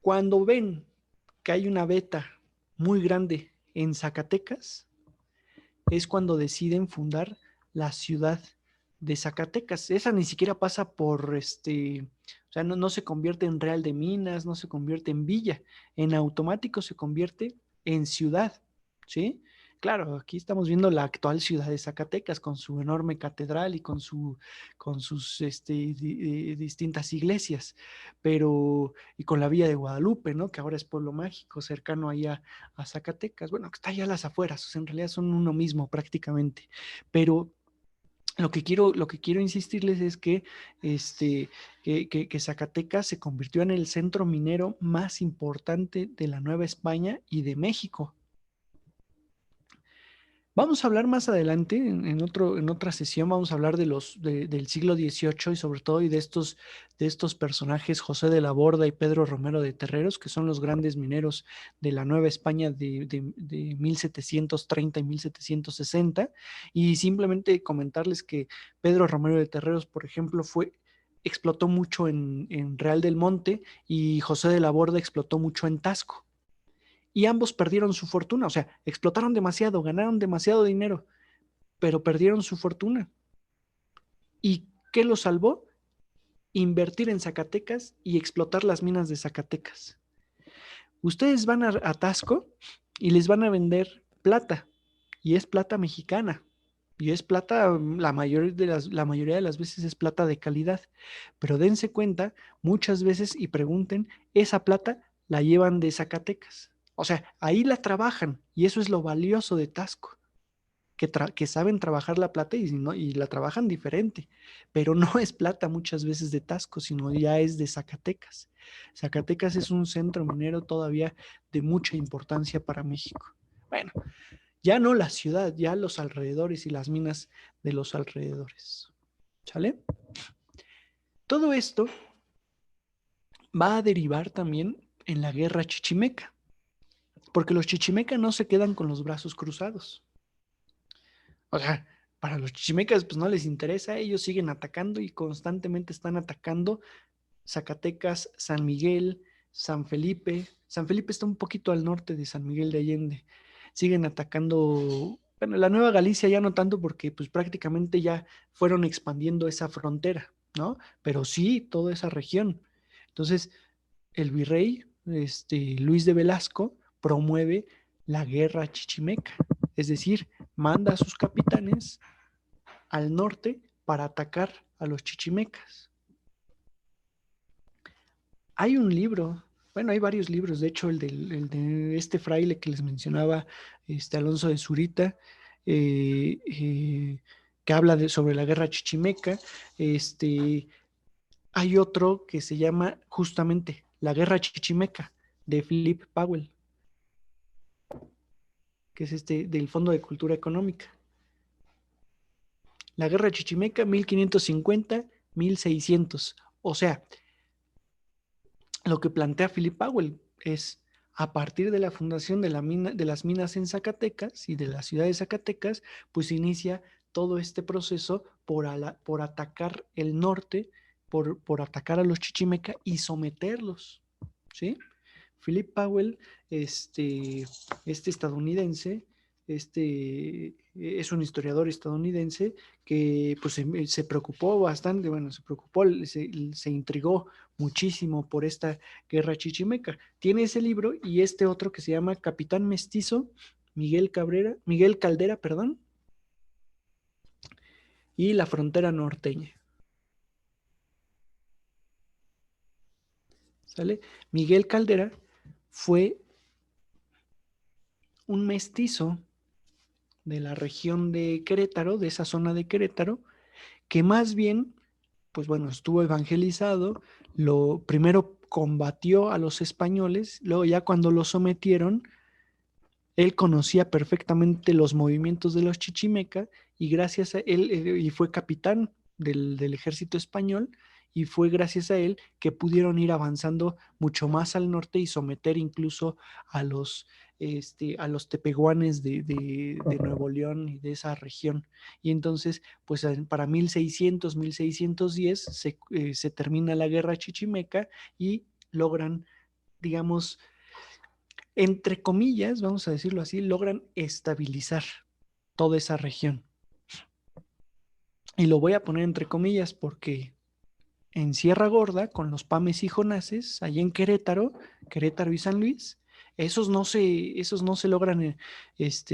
Cuando ven que hay una veta muy grande en Zacatecas, es cuando deciden fundar la ciudad de Zacatecas. Esa ni siquiera pasa por o sea, no se convierte en Real de Minas, no se convierte en villa, en automático se convierte en ciudad, ¿sí? Claro, aquí estamos viendo la actual ciudad de Zacatecas con su enorme catedral y con sus distintas iglesias, y con la Villa de Guadalupe, ¿no? Que ahora es pueblo mágico, cercano allá a Zacatecas. Bueno, que está allá a las afueras, o sea, en realidad son uno mismo prácticamente, pero lo que quiero insistirles es que Zacatecas se convirtió en el centro minero más importante de la Nueva España y de México. Vamos a hablar más adelante, en otra sesión, vamos a hablar del siglo XVIII y sobre todo y de estos personajes, José de la Borda y Pedro Romero de Terreros, que son los grandes mineros de la Nueva España de 1730 y 1760. Y simplemente comentarles que Pedro Romero de Terreros, por ejemplo, explotó mucho en Real del Monte y José de la Borda explotó mucho en Tasco. Y ambos perdieron su fortuna, o sea, explotaron demasiado, ganaron demasiado dinero, pero perdieron su fortuna. ¿Y qué los salvó? Invertir en Zacatecas y explotar las minas de Zacatecas. Ustedes van a Tasco y les van a vender plata, y es plata mexicana, y es plata, la mayoría de las veces es plata de calidad, pero dense cuenta muchas veces y pregunten, esa plata la llevan de Zacatecas. O sea, ahí la trabajan, y eso es lo valioso de Tasco, que saben trabajar la plata y la trabajan diferente, pero no es plata muchas veces de Tasco, sino ya es de Zacatecas. Zacatecas es un centro minero todavía de mucha importancia para México. Bueno, ya no la ciudad, ya los alrededores y las minas de los alrededores. ¿Sale? Todo esto va a derivar también en la guerra chichimeca, porque los chichimecas no se quedan con los brazos cruzados. O sea, para los chichimecas pues no les interesa, ellos siguen atacando y constantemente están atacando Zacatecas, San Miguel, San Felipe. San Felipe está un poquito al norte de San Miguel de Allende. Siguen atacando, bueno, la Nueva Galicia ya no tanto porque pues prácticamente ya fueron expandiendo esa frontera, ¿no? Pero sí toda esa región. Entonces, el virrey, Luis de Velasco, promueve la guerra chichimeca, es decir, manda a sus capitanes al norte para atacar a los chichimecas. Hay un libro, bueno, hay varios libros, de hecho el de este fraile que les mencionaba, Alonso de Zurita, que habla sobre la guerra chichimeca. Hay otro que se llama justamente La Guerra Chichimeca, de Philip Powell, que es del Fondo de Cultura Económica. La Guerra Chichimeca, 1550-1600. O sea, lo que plantea Philip Powell es, a partir de la fundación de las minas en Zacatecas y de la ciudad de Zacatecas, pues inicia todo este proceso por atacar el norte, por atacar a los chichimeca y someterlos, ¿sí? Philip Powell, estadounidense, es un historiador estadounidense que pues se preocupó bastante, bueno, se intrigó muchísimo por esta guerra chichimeca. Tiene ese libro y este otro que se llama Capitán Mestizo, Miguel Caldera, perdón, y la frontera norteña. ¿Sale? Miguel Caldera fue un mestizo de la región de Querétaro, de esa zona de Querétaro, que más bien, pues bueno, estuvo evangelizado, lo primero combatió a los españoles, luego ya cuando lo sometieron, él conocía perfectamente los movimientos de los chichimeca y gracias a él, y fue capitán del ejército español, y fue gracias a él que pudieron ir avanzando mucho más al norte y someter incluso a a los tepehuanes de Nuevo León y de esa región. Y entonces, pues para 1610 se termina la guerra chichimeca y logran, digamos, entre comillas, vamos a decirlo así, logran estabilizar toda esa región. Y lo voy a poner entre comillas porque en Sierra Gorda, con los Pames y Jonases, allá en Querétaro y San Luis, esos no se logran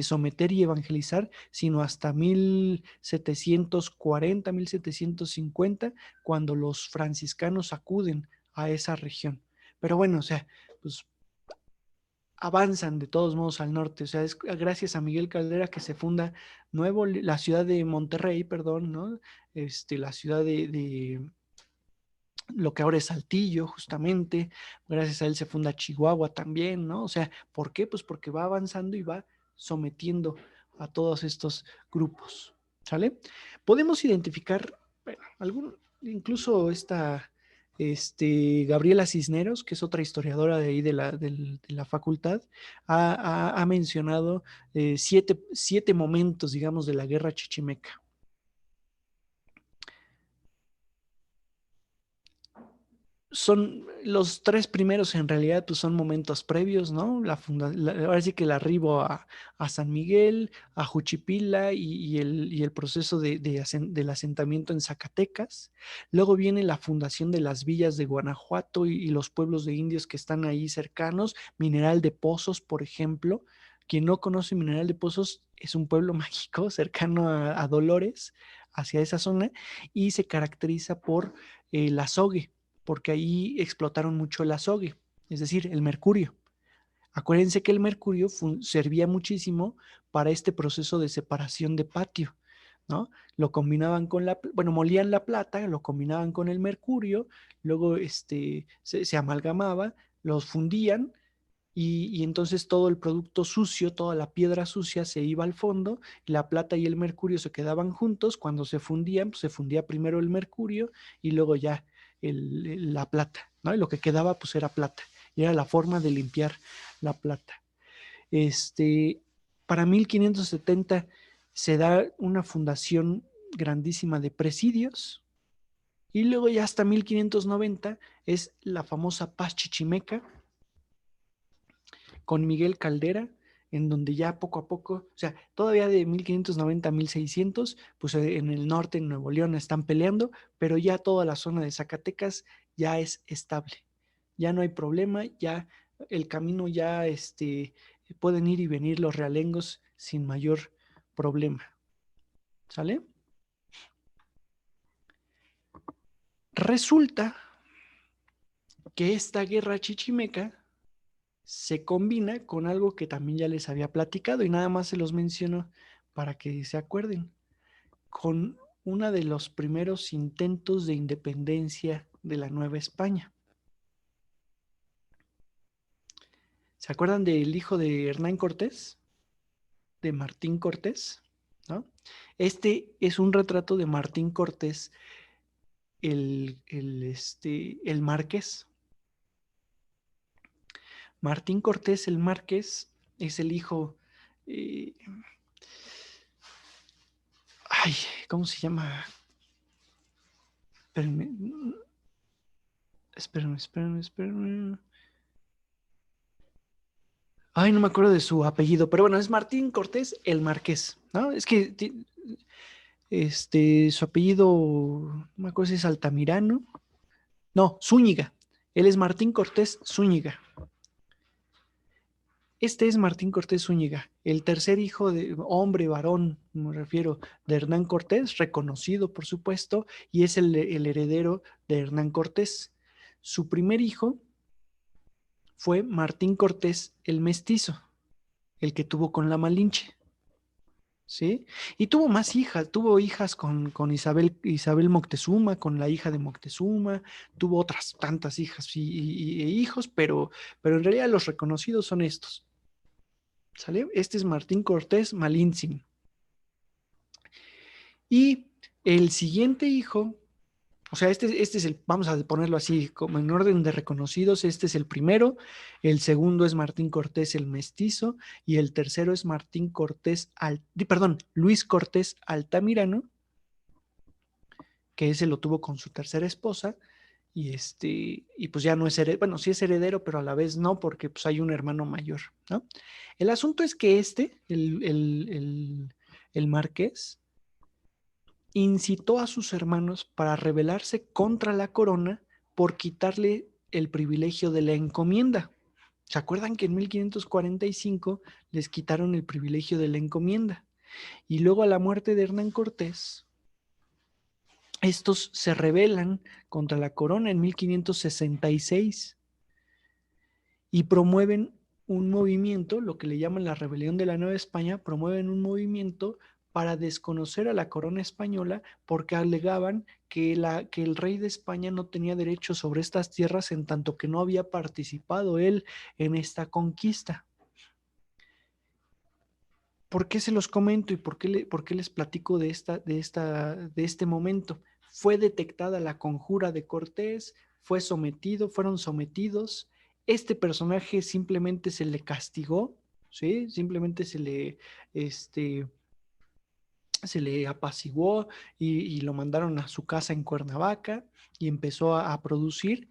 someter y evangelizar, sino hasta 1740, 1750, cuando los franciscanos acuden a esa región. Pero bueno, o sea, pues avanzan de todos modos al norte. O sea, es gracias a Miguel Caldera que se funda la ciudad de Monterrey, perdón, ¿no? La ciudad de lo que ahora es Saltillo, justamente. Gracias a él se funda Chihuahua también, ¿no? O sea, ¿por qué? Pues porque va avanzando y va sometiendo a todos estos grupos, ¿sale? Podemos identificar, bueno, incluso Gabriela Cisneros, que es otra historiadora de ahí de la facultad, ha mencionado siete momentos, digamos, de la guerra chichimeca. Son los tres primeros en realidad, pues son momentos previos, ¿no? Ahora sí que el arribo a San Miguel, a Juchipila y el proceso del asentamiento en Zacatecas. Luego viene la fundación de las villas de Guanajuato y los pueblos de indios que están ahí cercanos. Mineral de Pozos, por ejemplo. Quien no conoce Mineral de Pozos es un pueblo mágico cercano a Dolores, hacia esa zona, y se caracteriza por el azogue, porque ahí explotaron mucho el azogue, es decir, el mercurio. Acuérdense que el mercurio servía muchísimo para este proceso de separación de patio, ¿no? Lo combinaban con molían la plata, lo combinaban con el mercurio, luego se amalgamaba, los fundían y entonces todo el producto sucio, toda la piedra sucia se iba al fondo, la plata y el mercurio se quedaban juntos. Cuando se fundían, pues se fundía primero el mercurio y luego ya la plata, ¿no? Y lo que quedaba pues era plata, y era la forma de limpiar la plata. Para 1570 se da una fundación grandísima de presidios, y luego ya hasta 1590 es la famosa Paz Chichimeca, con Miguel Caldera, en donde ya poco a poco, o sea, todavía de 1590 a 1600, pues en el norte, en Nuevo León, están peleando, pero ya toda la zona de Zacatecas ya es estable, ya no hay problema, ya el camino ya pueden ir y venir los realengos sin mayor problema, ¿sale? Resulta que esta guerra chichimeca se combina con algo que también ya les había platicado y nada más se los menciono para que se acuerden, con uno de los primeros intentos de independencia de la Nueva España. ¿Se acuerdan del hijo de Hernán Cortés? De Martín Cortés, ¿no? Este es un retrato de Martín Cortés, el marqués. Martín Cortés, el marqués, es el hijo... ¿cómo se llama? Espérenme. No me acuerdo de su apellido, pero bueno, es Martín Cortés el Marqués, ¿no? Es que su apellido, no me acuerdo si es Altamirano. No, Zúñiga. Él es Martín Cortés Zúñiga. Este es Martín Cortés Zúñiga, el tercer hijo de hombre, varón, me refiero, de Hernán Cortés, reconocido por supuesto, y es el heredero de Hernán Cortés. Su primer hijo fue Martín Cortés el Mestizo, el que tuvo con la Malinche, ¿sí? Y tuvo más hijas, tuvo hijas con Isabel Moctezuma, con la hija de Moctezuma, tuvo otras tantas hijas e hijos, pero en realidad los reconocidos son estos. ¿Sale? Este es Martín Cortés Malintzin. Y el siguiente hijo, o sea, este es vamos a ponerlo así, como en orden de reconocidos, este es el primero, el segundo es Martín Cortés el Mestizo, y el tercero es Luis Cortés Altamirano, que ese lo tuvo con su tercera esposa, y pues ya no es heredero, bueno, sí es heredero, pero a la vez no, porque pues hay un hermano mayor, ¿no? El asunto es que el marqués, incitó a sus hermanos para rebelarse contra la corona por quitarle el privilegio de la encomienda. ¿Se acuerdan que en 1545 les quitaron el privilegio de la encomienda? Y luego a la muerte de Hernán Cortés, estos se rebelan contra la corona en 1566 y promueven un movimiento, lo que le llaman la Rebelión de la Nueva España. Promueven un movimiento para desconocer a la corona española, porque alegaban que el rey de España no tenía derecho sobre estas tierras en tanto que no había participado él en esta conquista. ¿Por qué se los comento y por qué les platico de este momento? Fue detectada la conjura de Cortés, fueron sometidos. Este personaje simplemente se le castigó, ¿sí? Simplemente se le apaciguó y lo mandaron a su casa en Cuernavaca y empezó a producir,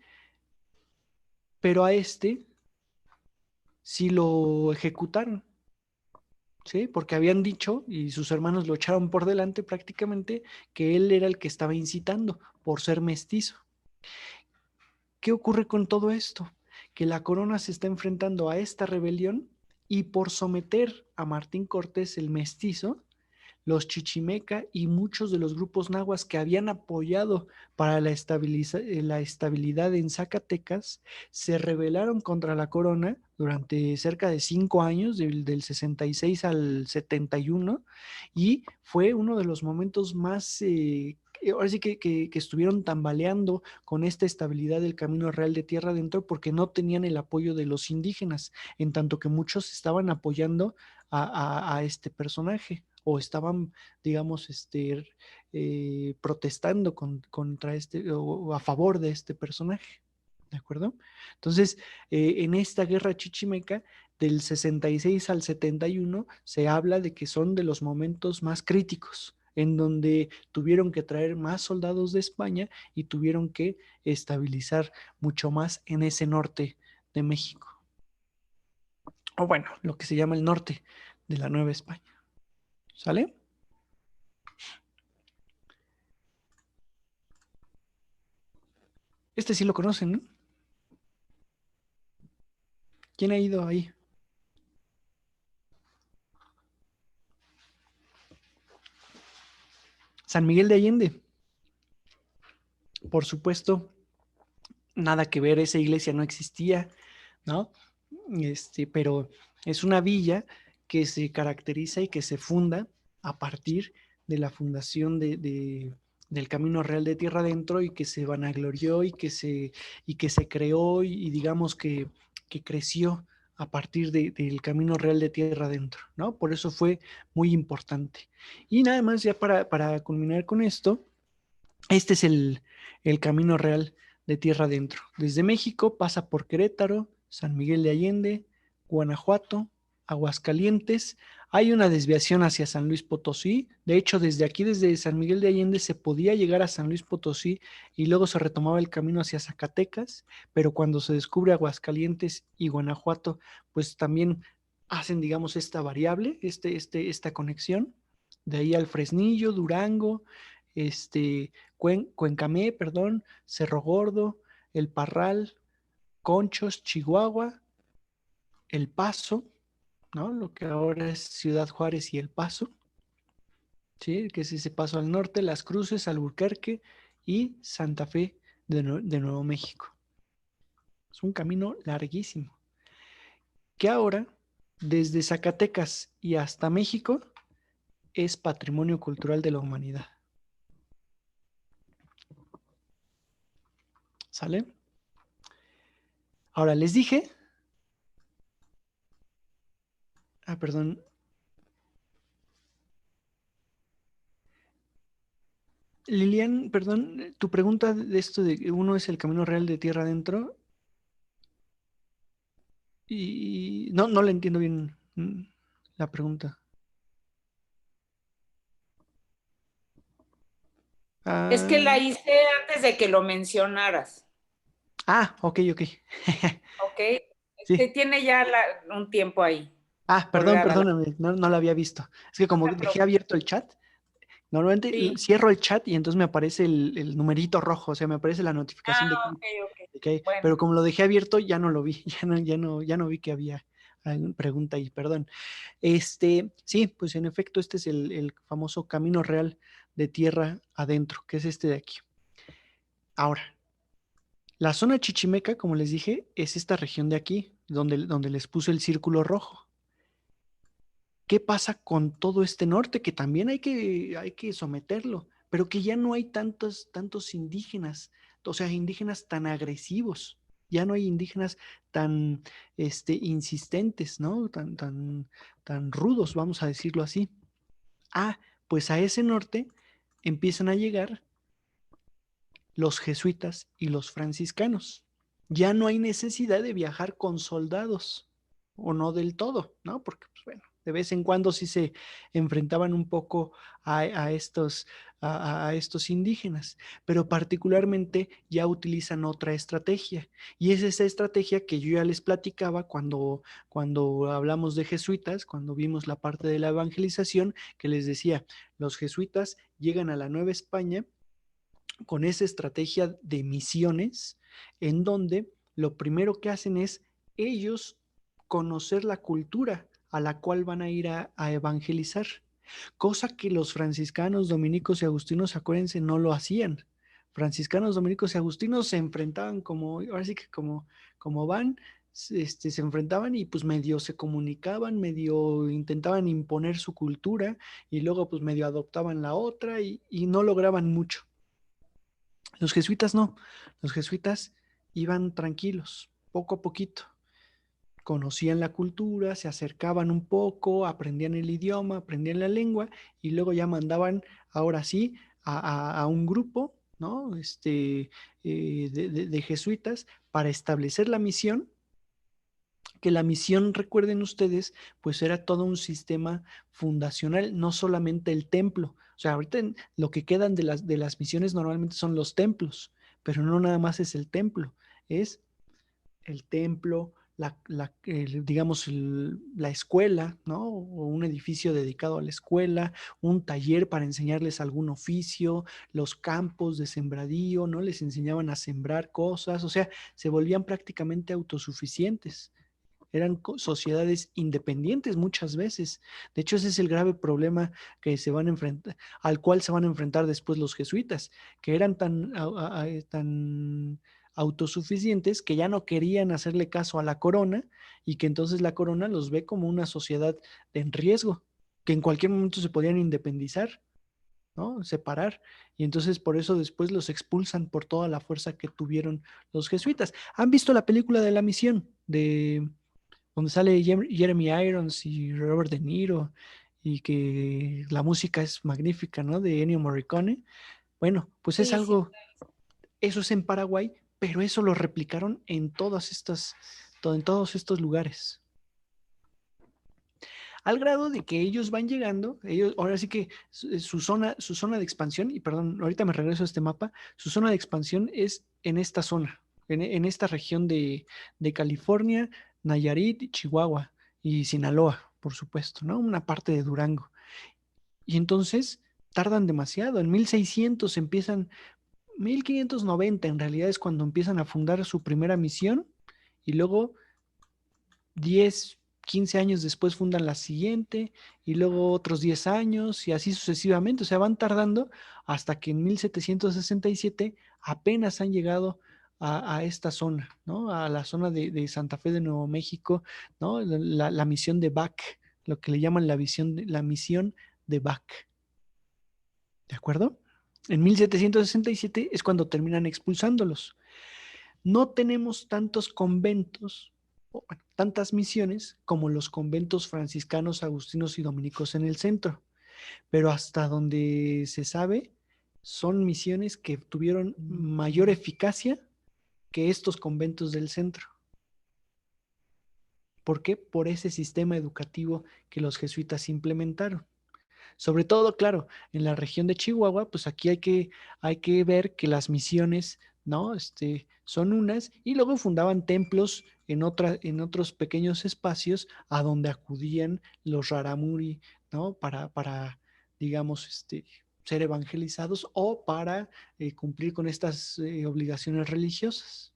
pero a este sí lo ejecutaron. Sí, porque habían dicho, y sus hermanos lo echaron por delante prácticamente, que él era el que estaba incitando por ser mestizo. ¿Qué ocurre con todo esto? Que la corona se está enfrentando a esta rebelión y por someter a Martín Cortés el mestizo, los chichimeca y muchos de los grupos nahuas que habían apoyado para la estabilidad en Zacatecas se rebelaron contra la corona durante cerca de 5 años, del 66 al 71, y fue uno de los momentos más, ahora sí que estuvieron tambaleando con esta estabilidad del Camino Real de Tierra Adentro porque no tenían el apoyo de los indígenas, en tanto que muchos estaban apoyando a este personaje o estaban, digamos, protestando contra o a favor de este personaje. ¿De acuerdo? Entonces, en esta guerra chichimeca, del 66 al 71, se habla de que son de los momentos más críticos, en donde tuvieron que traer más soldados de España y tuvieron que estabilizar mucho más en ese norte de México. O bueno, lo que se llama el norte de la Nueva España. ¿Sale? Este sí lo conocen, ¿no? ¿Quién ha ido ahí? San Miguel de Allende. Por supuesto, nada que ver, esa iglesia no existía, ¿no? Pero es una villa que se caracteriza y que se funda a partir de la fundación del Camino Real de Tierra Adentro y que se vanaglorió y que se creó y digamos que creció a partir del Camino Real de Tierra Adentro, ¿no? Por eso fue muy importante. Y nada más, ya para culminar con esto, este es el Camino Real de Tierra Adentro. Desde México pasa por Querétaro, San Miguel de Allende, Guanajuato, Aguascalientes. Hay una desviación hacia San Luis Potosí. De hecho, desde aquí, desde San Miguel de Allende, se podía llegar a San Luis Potosí y luego se retomaba el camino hacia Zacatecas, pero cuando se descubre Aguascalientes y Guanajuato, pues también hacen, digamos, esta variable, esta conexión. De ahí al Fresnillo, Durango, Cuencamé, perdón, Cerro Gordo, El Parral, Conchos, Chihuahua, El Paso, ¿no? Lo que ahora es Ciudad Juárez y El Paso, ¿sí? Que es ese paso al norte, Las Cruces, Albuquerque y Santa Fe de Nuevo México. Es un camino larguísimo. Que ahora, desde Zacatecas y hasta México, es patrimonio cultural de la humanidad. ¿Sale? Ahora les dije, perdón, Lilian, perdón, tu pregunta de esto de que uno es el camino real de tierra adentro y no le entiendo bien la pregunta. Es que la Ah, hice antes de que lo mencionaras, ok, ok. ¿ok? Sí. Tiene ya un tiempo ahí, Perdón, colgada. perdóname, no la había visto. Es que No como te dejé preocupes. abierto el chat, normalmente Sí. cierro el chat y entonces me aparece el numerito rojo, o sea, me aparece la notificación de Ok, ok. que Bueno, pero como lo dejé abierto ya no lo vi, ya no vi que había alguna pregunta ahí, perdón. Sí, pues en efecto, este es el famoso camino real de tierra adentro, que es este de aquí. Ahora, la zona chichimeca, como les dije, es esta región de aquí, donde les puse el círculo rojo. ¿Qué pasa con todo este norte? Que también hay que someterlo, pero que ya no hay tantos indígenas, o sea, indígenas tan agresivos, Ya no hay indígenas tan insistentes, ¿no? Tan rudos, vamos a decirlo así. Ah, pues a ese norte empiezan a llegar los jesuitas y los franciscanos. Ya no hay necesidad de viajar con soldados, o no del todo, ¿no? Porque, pues, bueno, de vez en cuando sí se enfrentaban un poco a estos indígenas, pero particularmente ya utilizan otra estrategia. Y es esa estrategia que yo ya les platicaba cuando hablamos de jesuitas, cuando vimos la parte de la evangelización, que les decía, los jesuitas llegan a la Nueva España con esa estrategia de misiones, en donde lo primero que hacen es ellos conocer la cultura a la cual van a ir a evangelizar, cosa que los franciscanos, dominicos y agustinos, acuérdense, no lo hacían. Franciscanos, dominicos y agustinos se enfrentaban como, ahora sí que como van, se enfrentaban y pues medio se comunicaban, medio intentaban imponer su cultura y luego pues medio adoptaban la otra y no lograban mucho. Los jesuitas no, los jesuitas iban tranquilos, poco a poquito. Conocían la cultura, se acercaban un poco, aprendían el idioma, aprendían la lengua y luego ya mandaban, ahora sí, a un grupo, ¿no? De jesuitas para establecer la misión, que la misión, recuerden ustedes, pues era todo un sistema fundacional, no solamente el templo. O sea, ahorita lo que quedan de las misiones normalmente son los templos, pero no nada más es el templo, es el templo, digamos, la escuela, ¿no? O un edificio dedicado a la escuela, un taller para enseñarles algún oficio, los campos de sembradío, ¿no? Les enseñaban a sembrar cosas, o sea, se volvían prácticamente autosuficientes. Eran sociedades independientes muchas veces. De hecho, ese es el grave problema que se van a enfrentar, al cual se van a enfrentar después los jesuitas, que eran tan autosuficientes que ya no querían hacerle caso a la corona y que entonces la corona los ve como una sociedad en riesgo, que en cualquier momento se podían independizar, ¿no? Separar. Y entonces por eso después los expulsan por toda la fuerza que tuvieron los jesuitas. ¿Han visto la película de La Misión de donde sale Jeremy Irons y Robert De Niro, y que la música es magnífica, ¿no? De Ennio Morricone? Bueno, pues es Sí, sí. algo, eso es en Paraguay, pero eso lo replicaron en todos estos lugares. Al grado de que ellos van llegando, ellos, ahora sí que su zona de expansión, y perdón, ahorita me regreso a este mapa, su zona de expansión es en esta zona, en esta región de California, Nayarit, Chihuahua y Sinaloa, por supuesto, ¿no? Una parte de Durango. Y entonces tardan demasiado, en 1600 empiezan, 1590 en realidad es cuando empiezan a fundar su primera misión y luego 10, 15 años después fundan la siguiente y luego otros 10 años y así sucesivamente. O sea, van tardando hasta que en 1767 apenas han llegado a esta zona, ¿no? A la zona de Santa Fe de Nuevo México, ¿no? La misión de Bac, lo que le llaman la misión de Bac. ¿De acuerdo? En 1767 es cuando terminan expulsándolos. No tenemos tantos conventos, o, bueno, tantas misiones como los conventos franciscanos, agustinos y dominicos en el centro, pero hasta donde se sabe, son misiones que tuvieron mayor eficacia que estos conventos del centro. ¿Por qué? Por ese sistema educativo que los jesuitas implementaron. Sobre todo, claro, en la región de Chihuahua, pues aquí hay que ver que las misiones, ¿no? Son unas, y luego fundaban templos en otros pequeños espacios a donde acudían los raramuri, ¿no? Digamos, ser evangelizados o para cumplir con estas obligaciones religiosas.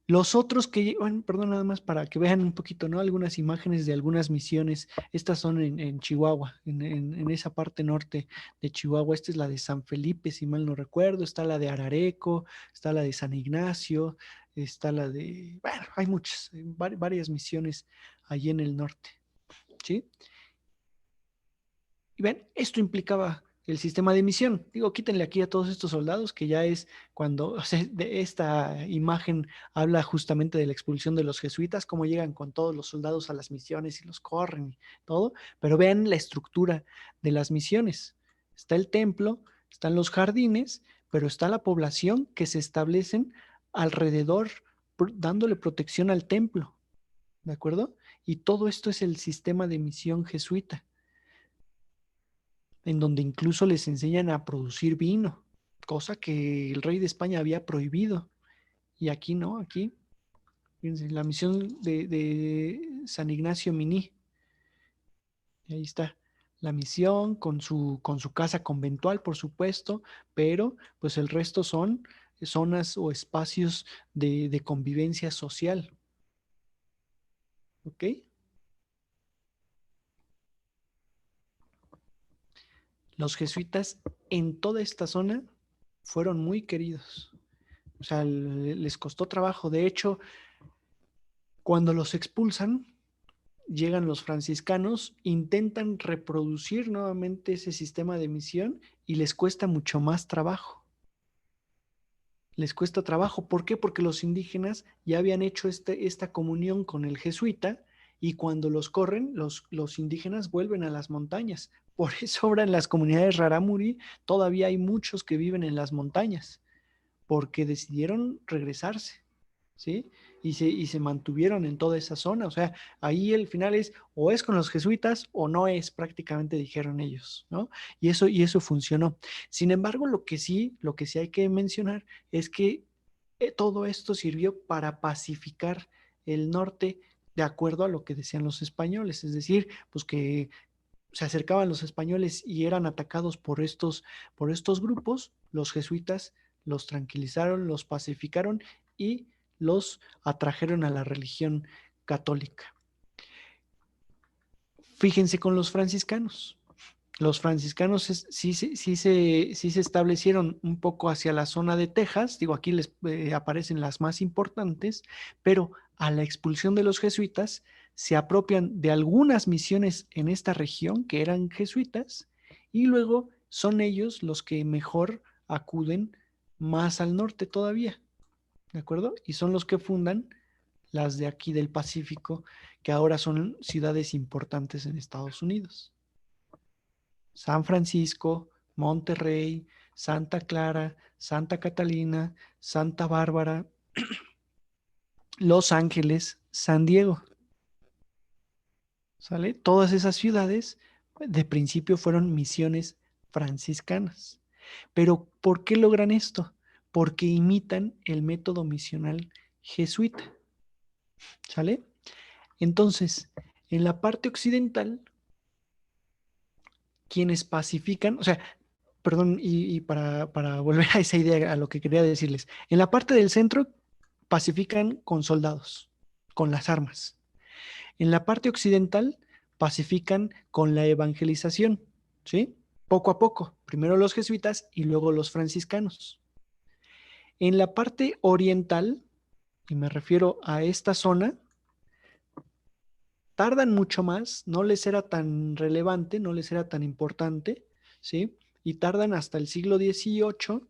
Los otros bueno, perdón, nada más para que vean un poquito, ¿no? Algunas imágenes de algunas misiones. Estas son en Chihuahua, en esa parte norte de Chihuahua. Esta es la de San Felipe, si mal no recuerdo. Está la de Arareco, está la de San Ignacio, está la de... Bueno, hay muchas, varias misiones allí en el norte, ¿sí? Y ven, esto implicaba el sistema de emisión. Digo, quítenle aquí a todos estos soldados, que ya es cuando, o sea, de esta imagen habla justamente de la expulsión de los jesuitas, cómo llegan con todos los soldados a las misiones y los corren y todo, pero vean la estructura de las misiones. Está el templo, están los jardines, pero está la población que se establecen alrededor, dándole protección al templo, ¿de acuerdo? Y todo esto es el sistema de misión jesuita, en donde incluso les enseñan a producir vino, cosa que el rey de España había prohibido. Y aquí no, aquí, fíjense, la misión de San Ignacio Miní. Y ahí está la misión con su casa conventual, por supuesto, pero pues el resto son zonas o espacios de convivencia social. ¿Ok? Los jesuitas en toda esta zona fueron muy queridos. O sea, les costó trabajo. De hecho, cuando los expulsan, llegan los franciscanos, intentan reproducir nuevamente ese sistema de misión y les cuesta mucho más trabajo. Les cuesta trabajo. ¿Por qué? Porque los indígenas ya habían hecho esta comunión con el jesuita y cuando los corren, los indígenas vuelven a las montañas. Por eso ahora en las comunidades rarámuri todavía hay muchos que viven en las montañas, porque decidieron regresarse, ¿sí? Y se mantuvieron en toda esa zona. O sea, ahí el final es o es con los jesuitas o no es, prácticamente dijeron ellos, ¿no? Y eso funcionó. Sin embargo, lo que sí hay que mencionar es que todo esto sirvió para pacificar el norte de acuerdo a lo que decían los españoles, es decir, pues que se acercaban los españoles y eran atacados por estos grupos, los jesuitas los tranquilizaron, los pacificaron y los atrajeron a la religión católica. Fíjense con los franciscanos. Los franciscanos sí se establecieron un poco hacia la zona de Texas, digo, aquí les aparecen las más importantes, pero a la expulsión de los jesuitas se apropian de algunas misiones en esta región que eran jesuitas y luego son ellos los que mejor acuden más al norte todavía, ¿de acuerdo? Y son los que fundan las de aquí del Pacífico, que ahora son ciudades importantes en Estados Unidos. San Francisco, Monterrey, Santa Clara, Santa Catalina, Santa Bárbara, Los Ángeles, San Diego. ¿Sale? Todas esas ciudades de principio fueron misiones franciscanas. Pero ¿por qué logran esto? Porque imitan el método misional jesuita. ¿Sale? Entonces, en la parte occidental, quienes pacifican, o sea, perdón, y para volver a esa idea, a lo que quería decirles, en la parte del centro pacifican con soldados, con las armas. En la parte occidental pacifican con la evangelización, ¿sí? Poco a poco, primero los jesuitas y luego los franciscanos. En la parte oriental, y me refiero a esta zona, tardan mucho más, no les era tan relevante, no les era tan importante, ¿sí? Y tardan hasta el siglo XVIII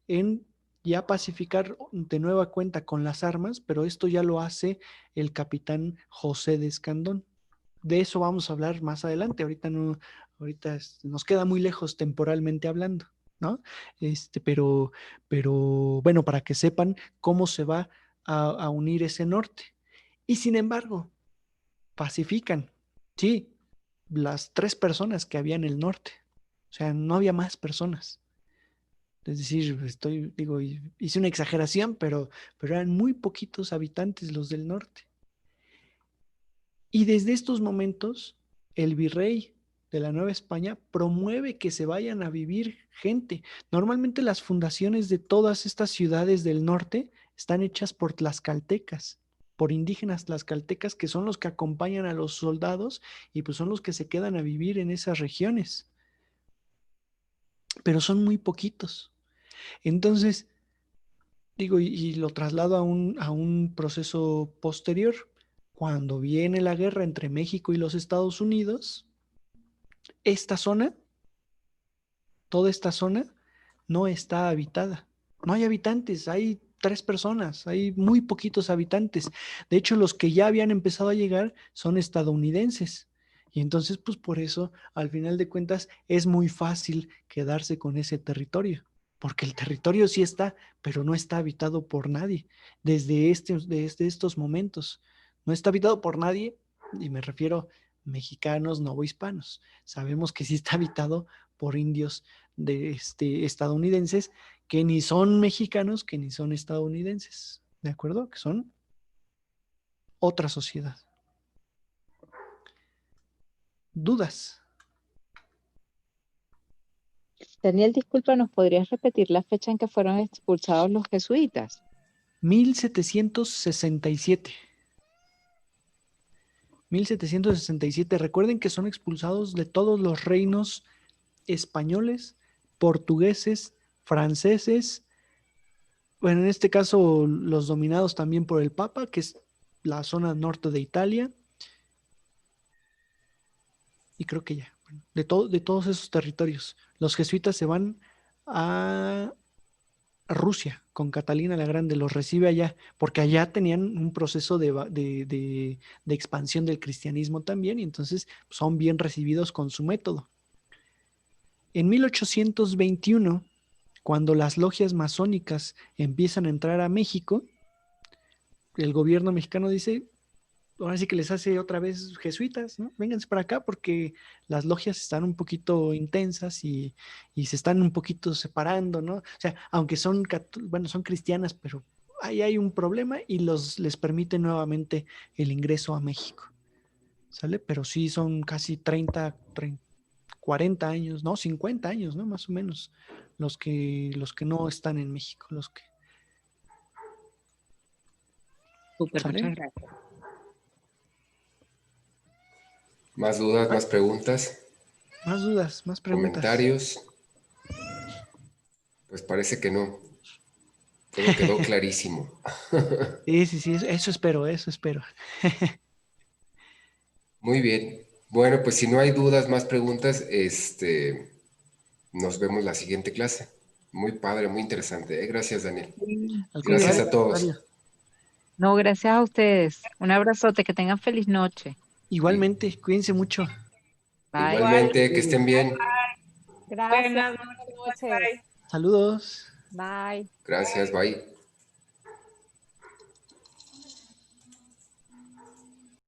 en ya pacificar de nueva cuenta con las armas, pero esto ya lo hace el capitán José de Escandón. De eso vamos a hablar más adelante, ahorita no, ahorita nos queda muy lejos temporalmente hablando, ¿no? Pero bueno, para que sepan cómo se va a unir ese norte. Y sin embargo, pacifican, sí, las 3 personas que había en el norte. O sea, no había más personas. Es decir, digo, hice una exageración, pero eran muy poquitos habitantes los del norte. Y desde estos momentos, el virrey de la Nueva España promueve que se vayan a vivir gente. Normalmente las fundaciones de todas estas ciudades del norte están hechas por tlaxcaltecas, por indígenas tlaxcaltecas que son los que acompañan a los soldados y pues son los que se quedan a vivir en esas regiones. Pero son muy poquitos. Entonces, digo, y lo traslado a un proceso posterior. Cuando viene la guerra entre México y los Estados Unidos, esta zona toda esta zona no está habitada. No hay habitantes, hay 3 personas, hay muy poquitos habitantes. De hecho, los que ya habían empezado a llegar son estadounidenses. Y entonces, pues por eso, al final de cuentas, es muy fácil quedarse con ese territorio, porque el territorio sí está, pero no está habitado por nadie desde estos momentos. No está habitado por nadie, y me refiero mexicanos, novohispanos. Sabemos que sí está habitado por indios estadounidenses que ni son mexicanos, que ni son estadounidenses, ¿de acuerdo? Que son otra sociedad. ¿Dudas? Daniel, disculpa, ¿nos podrías repetir la fecha en que fueron expulsados los jesuitas? 1767. 1767. Recuerden que son expulsados de todos los reinos españoles, portugueses, franceses, bueno, en este caso los dominados también por el Papa, que es la zona norte de Italia, y creo que ya, bueno, de todos esos territorios. Los jesuitas se van a Rusia con Catalina la Grande, los recibe allá, porque allá tenían un proceso de expansión del cristianismo también, y entonces son bien recibidos con su método. En 1821, cuando las logias masónicas empiezan a entrar a México, el gobierno mexicano dice, ahora sí que les hace otra vez jesuitas, ¿no? Vénganse para acá porque las logias están un poquito intensas y se están un poquito separando, ¿no? O sea, aunque son, bueno, son cristianas, pero ahí hay un problema y les permite nuevamente el ingreso a México, ¿sale? Pero sí son casi 40 años, no, 50 años, ¿no? Más o menos, los que no están en México, los que... Súper, ¿Sale? muchas gracias. ¿Más dudas, más preguntas, Más dudas, más preguntas. comentarios? Pues parece que no. Todo quedó clarísimo. Sí, eso espero, eso espero. Muy bien. Bueno, pues si no hay dudas, más preguntas, nos vemos la siguiente clase. Muy padre, muy interesante, ¿eh? Gracias, Daniel. Al Gracias contrario, a todos. al contrario. No, gracias a ustedes. Un abrazote, que tengan feliz noche. Igualmente, cuídense mucho. Bye. Igualmente, que estén bien. Gracias. Buenas Buenas noches. noches. Saludos. Bye. Gracias, bye.